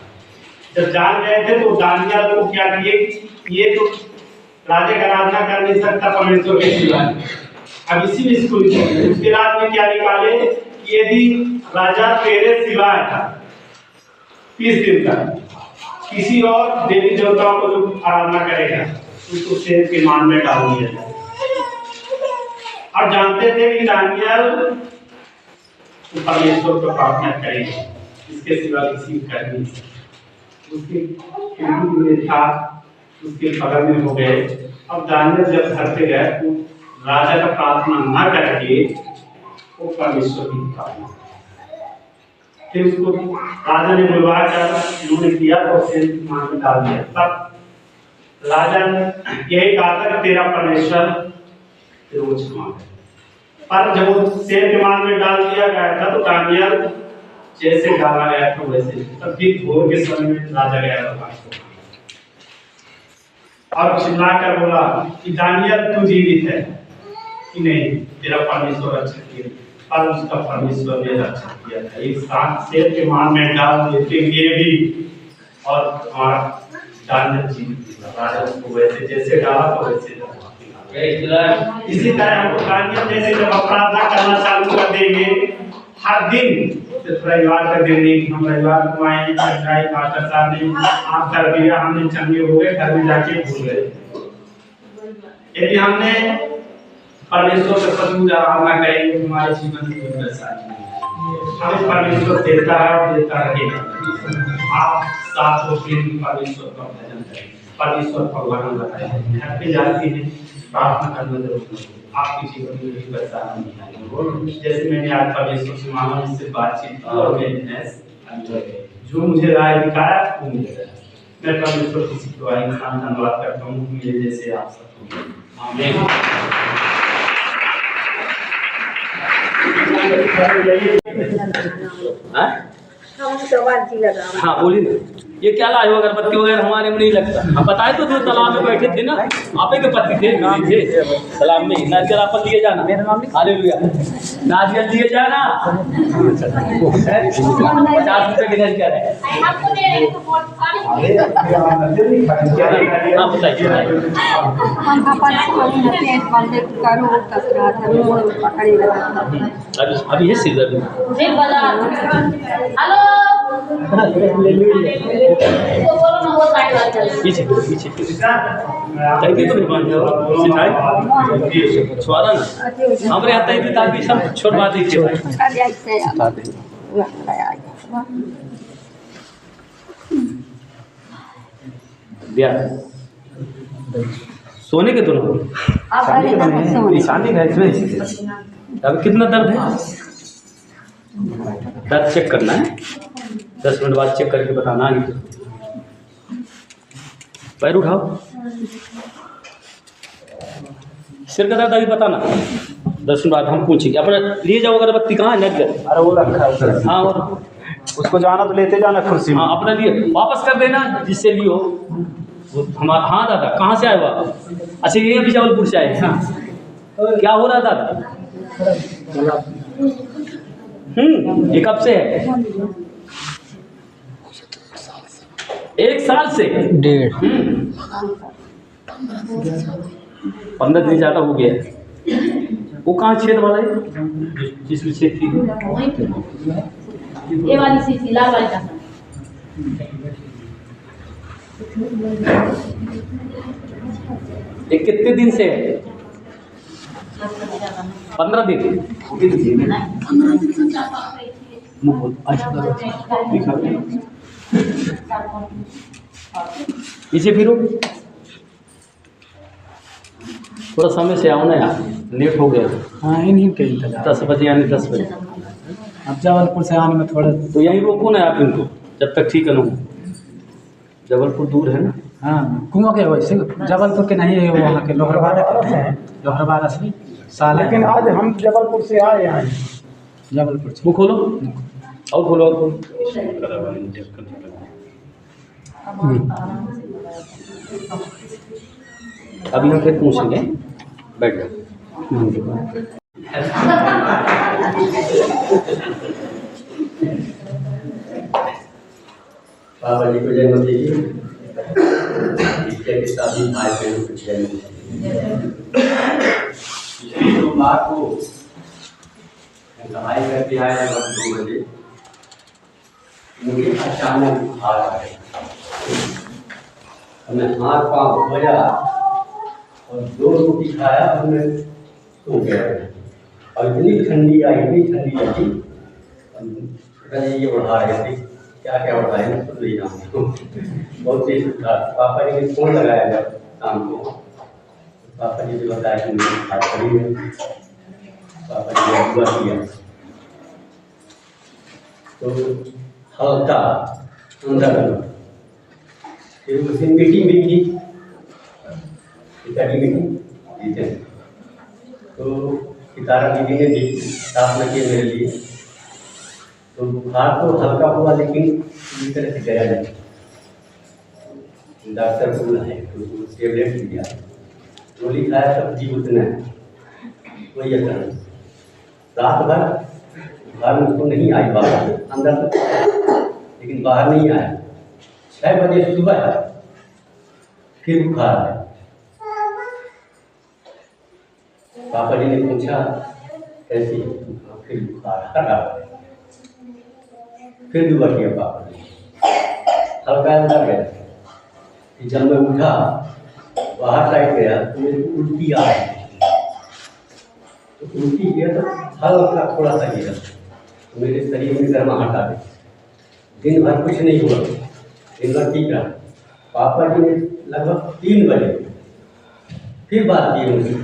जब जान गए थे तो दानियल को क्या किए ये तो राजा का आराधना कर नहीं सकता परमेश्वर के सिवा। अब इसी में इसको उसके राज में क्या निकाले कि यदि राजा तेरे सिवाय 30 दिन तक किसी और देवी देवताओं को जो आराधना करेगा उसको शेर के मान में डाल दिया जाए। और जानते थे कि दानियल परमेश्वर को प्रार्थना करेगा इसके सिवा किसी कर नहीं सकता। उसके था उसके बगल में हो गए। अब दानियल जब घर पे गए तो राजा का प्रार्थना न करके वो परमेश्वर की प्रार्थना फिर उसको राजा ने बुलवा कर उन्होंने किया तो उसे मान में डाल दिया। तब राजा ने यही कहा था कि तेरा परमेश्वर फिर वो क्षमा कर। पर जब वो शेर के मान में डाल दिया गया था तो दानियल जैसे डाला गया था वैसे, तब फिर भोर के समय में राजा गया भगवान को और चिल्लाकर बोला कि दानियल तू जीवित है कि नहीं, तेरा परमेश्वर रक्षक किया। और उसका परमेश्वर ने रक्षक किया था। एक साथ शेर के मान में डाल देते हुए भी और हमारा दानियल जीवित था। राजा उसको वैसे जैसे डाला तो वैसे इसी तरह हमको दानियल जैसे जब अपराध करना चालू कर देंगे, हर दिन सिर्फ रविवार का दिन नहीं कि हम रविवार को आए मास्टर साहब ने आप कर दिया, हमने चंगे हो गए, घर में जाके भूल गए। यदि हमने परमेश्वर के प्रति आराधना करेंगे, हमारे जीवन में कोई परेशानी नहीं। हमें परमेश्वर देता है, देता रहेगा। आप सातों दिन परमेश्वर का भजन करें, परमेश्वर भगवान बताएं, घर पे जाती है प्रार्थना करना जरूरी है। आपके जीवन में कोई परेशानी नहीं आएगी। जैसे मैंने आज परमेश्वर से मानव से बातचीत की और मैंने जो मुझे राय दिखाया वो मुझे मैं परमेश्वर की सिखवाई इंसान धन्यवाद करता हूँ मेरे जैसे आप सब। आमीन। हाँ बोलिए ना, ये क्या लाए हो? अगरबत्ती वगैरह हमारे में नहीं लगता। हम बताए तो थे, तालाब में बैठे थे ना, आपे के पत्ती थे तालाब में। नारियल आप लिए जाना, हालेलुया, नारियल लिए जाना। 50 रुपए के क्या है? हाँ बताइए। अभी है सीजन। हेलो पीछे पीछे तैती तो नहीं मान सिखाए स्वारा ना हमारे यहाँ तैती ताकि सब छोड़वा दीजिए। सोने के दोनों निशानी है इसमें। अब कितना दर्द है? दर्द चेक करना है, 10 मिनट बाद चेक करके बताना है। पैर उठाओ, सिर का दर्द अभी बताना, 10 मिनट बाद हम पूछेंगे। अपना लिए जाओ अगरबत्ती, कहाँ है? नट गया। अरे वो रखा है। हाँ और उसको जाना तो लेते जाना कुर्सी में। हाँ अपना लिए वापस कर देना जिससे भी हो हमारा। हाँ दादा कहाँ से आए वापस? अच्छा ये अभी जबलपुर से आए। हाँ क्या हो रहा दादा? ये कब से है? 1 साल से 1.5 15 दिन ज़्यादा हो गया। वो कहाँ छेद वाला है जिसमें छेद थी? ये वाली सी लाल वाली का। ये कितने दिन से है? 15 दिन। पीछे फिरो, थोड़ा समय से आओ ना यार, लेट हो गया। हाँ इन्हीं के इंतजार। 10 बजे यानी 10 बजे। अब जबलपुर से आने में थोड़ा तो यहीं रोको ना आप इनको जब तक ठीक न हो। जबलपुर दूर है ना। हाँ कुआं के वैसे जबलपुर के नहीं है, वहाँ के लोहरवाड़ा के हैं। लोहरवाड़ा से साल। लेकिन आज हम जबलपुर से आए यहाँ। जबलपुर से। वो खोलो और खोलो और खोलो। अभी हम फिर पूछेंगे, बैठ जाओ। बाबा जी को जय मत दीजिए, के साथ ही भाई बहनों को जय मत दीजिए। सोमवार को दवाई करके आया लगभग 2 बजे, मुझे अचानक बुखार आ गया। मैं हाथ पाँव धोया और 2 रोटी खाया और मैं सो गया। और इतनी ठंडी आई, इतनी ठंडी लगी, ये बढ़ा रहे थे, क्या क्या बढ़ा है तो ले जाऊँ। बहुत तेज था। पापा जी ने फ़ोन लगाया जब शाम को, पापा जी ने बताया कि मेरी बुखार पड़ी है। पापा जी ने दुआ किया तो हल्का अंदर। फिर उसे मीटिंग भी की, पिताजी मीटिंग ठीक है। तो सितारा दीदी ने भी प्रार्थना की मेरे लिए। तो बुखार तो हल्का हुआ लेकिन पूरी तरह से गया नहीं। डॉक्टर बोला है तो टेबलेट दिया, गोली खाया, सब्जी उतना वही असर। रात भर बुखार मुझको नहीं आई, बाहर अंदर तो लेकिन बाहर नहीं आया। 6 बजे सुबह फिर बुखार है। पापा जी ने पूछा कैसी, फिर बुखार हटा। फिर दुआ किया पापा ने, हल्का अंदर गया। जब मैं उठा बाहर साइड गया तो मेरे को उल्टी आ रही, तो उल्टी किया तो हल्का थोड़ा सा गिरा, तो मेरे शरीर में गर्माहट आ गई। दिन भर कुछ नहीं हुआ, दिन भर ठीक रहा। पापा जी ने लगभग 3 बजे फिर बात की मुझे,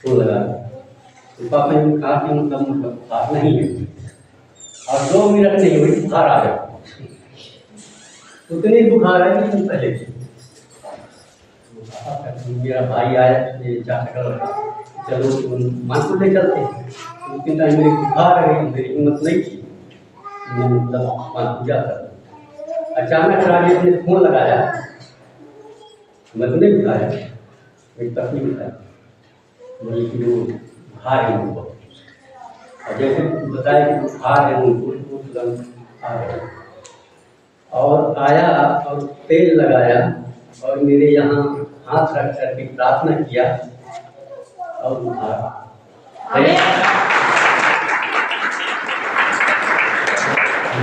फोन लगा तो पापा ने कहा कि मतलब बुखार नहीं है, और 2 मिनट नहीं हुई बुखार आ गया। उतनी बुखार आई कि पहले मेरा भाई आया, चलो मान को ले चलते। उतनी टाइम मेरी बुखार आ गई, मेरी हिम्मत नहीं थी, मतलब मान पूजा कर। अचानक राजेश ने फोन लगाया, मैं तो नहीं उठाया, मेरी पत्नी उठाई, बोली कि वो बुखार है उनको। और जैसे बताया कि बुखार है उनको, तो तुरंत आ गया और आया और तेल लगाया और मेरे यहाँ हाथ रख करके प्रार्थना किया और बुखार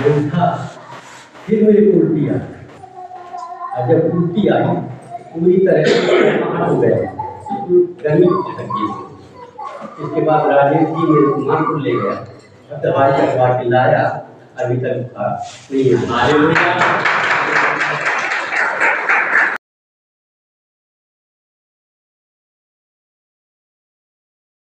उठा। फिर मेरे को उल्टी आई, और जब उल्टी आई पूरी तरह से हो गया, गर्मी लग गई। इसके बाद राजेश जी मेरे को मानपुर ले गया, दवाई करवा के लाया, अभी तक बुखार नहीं है।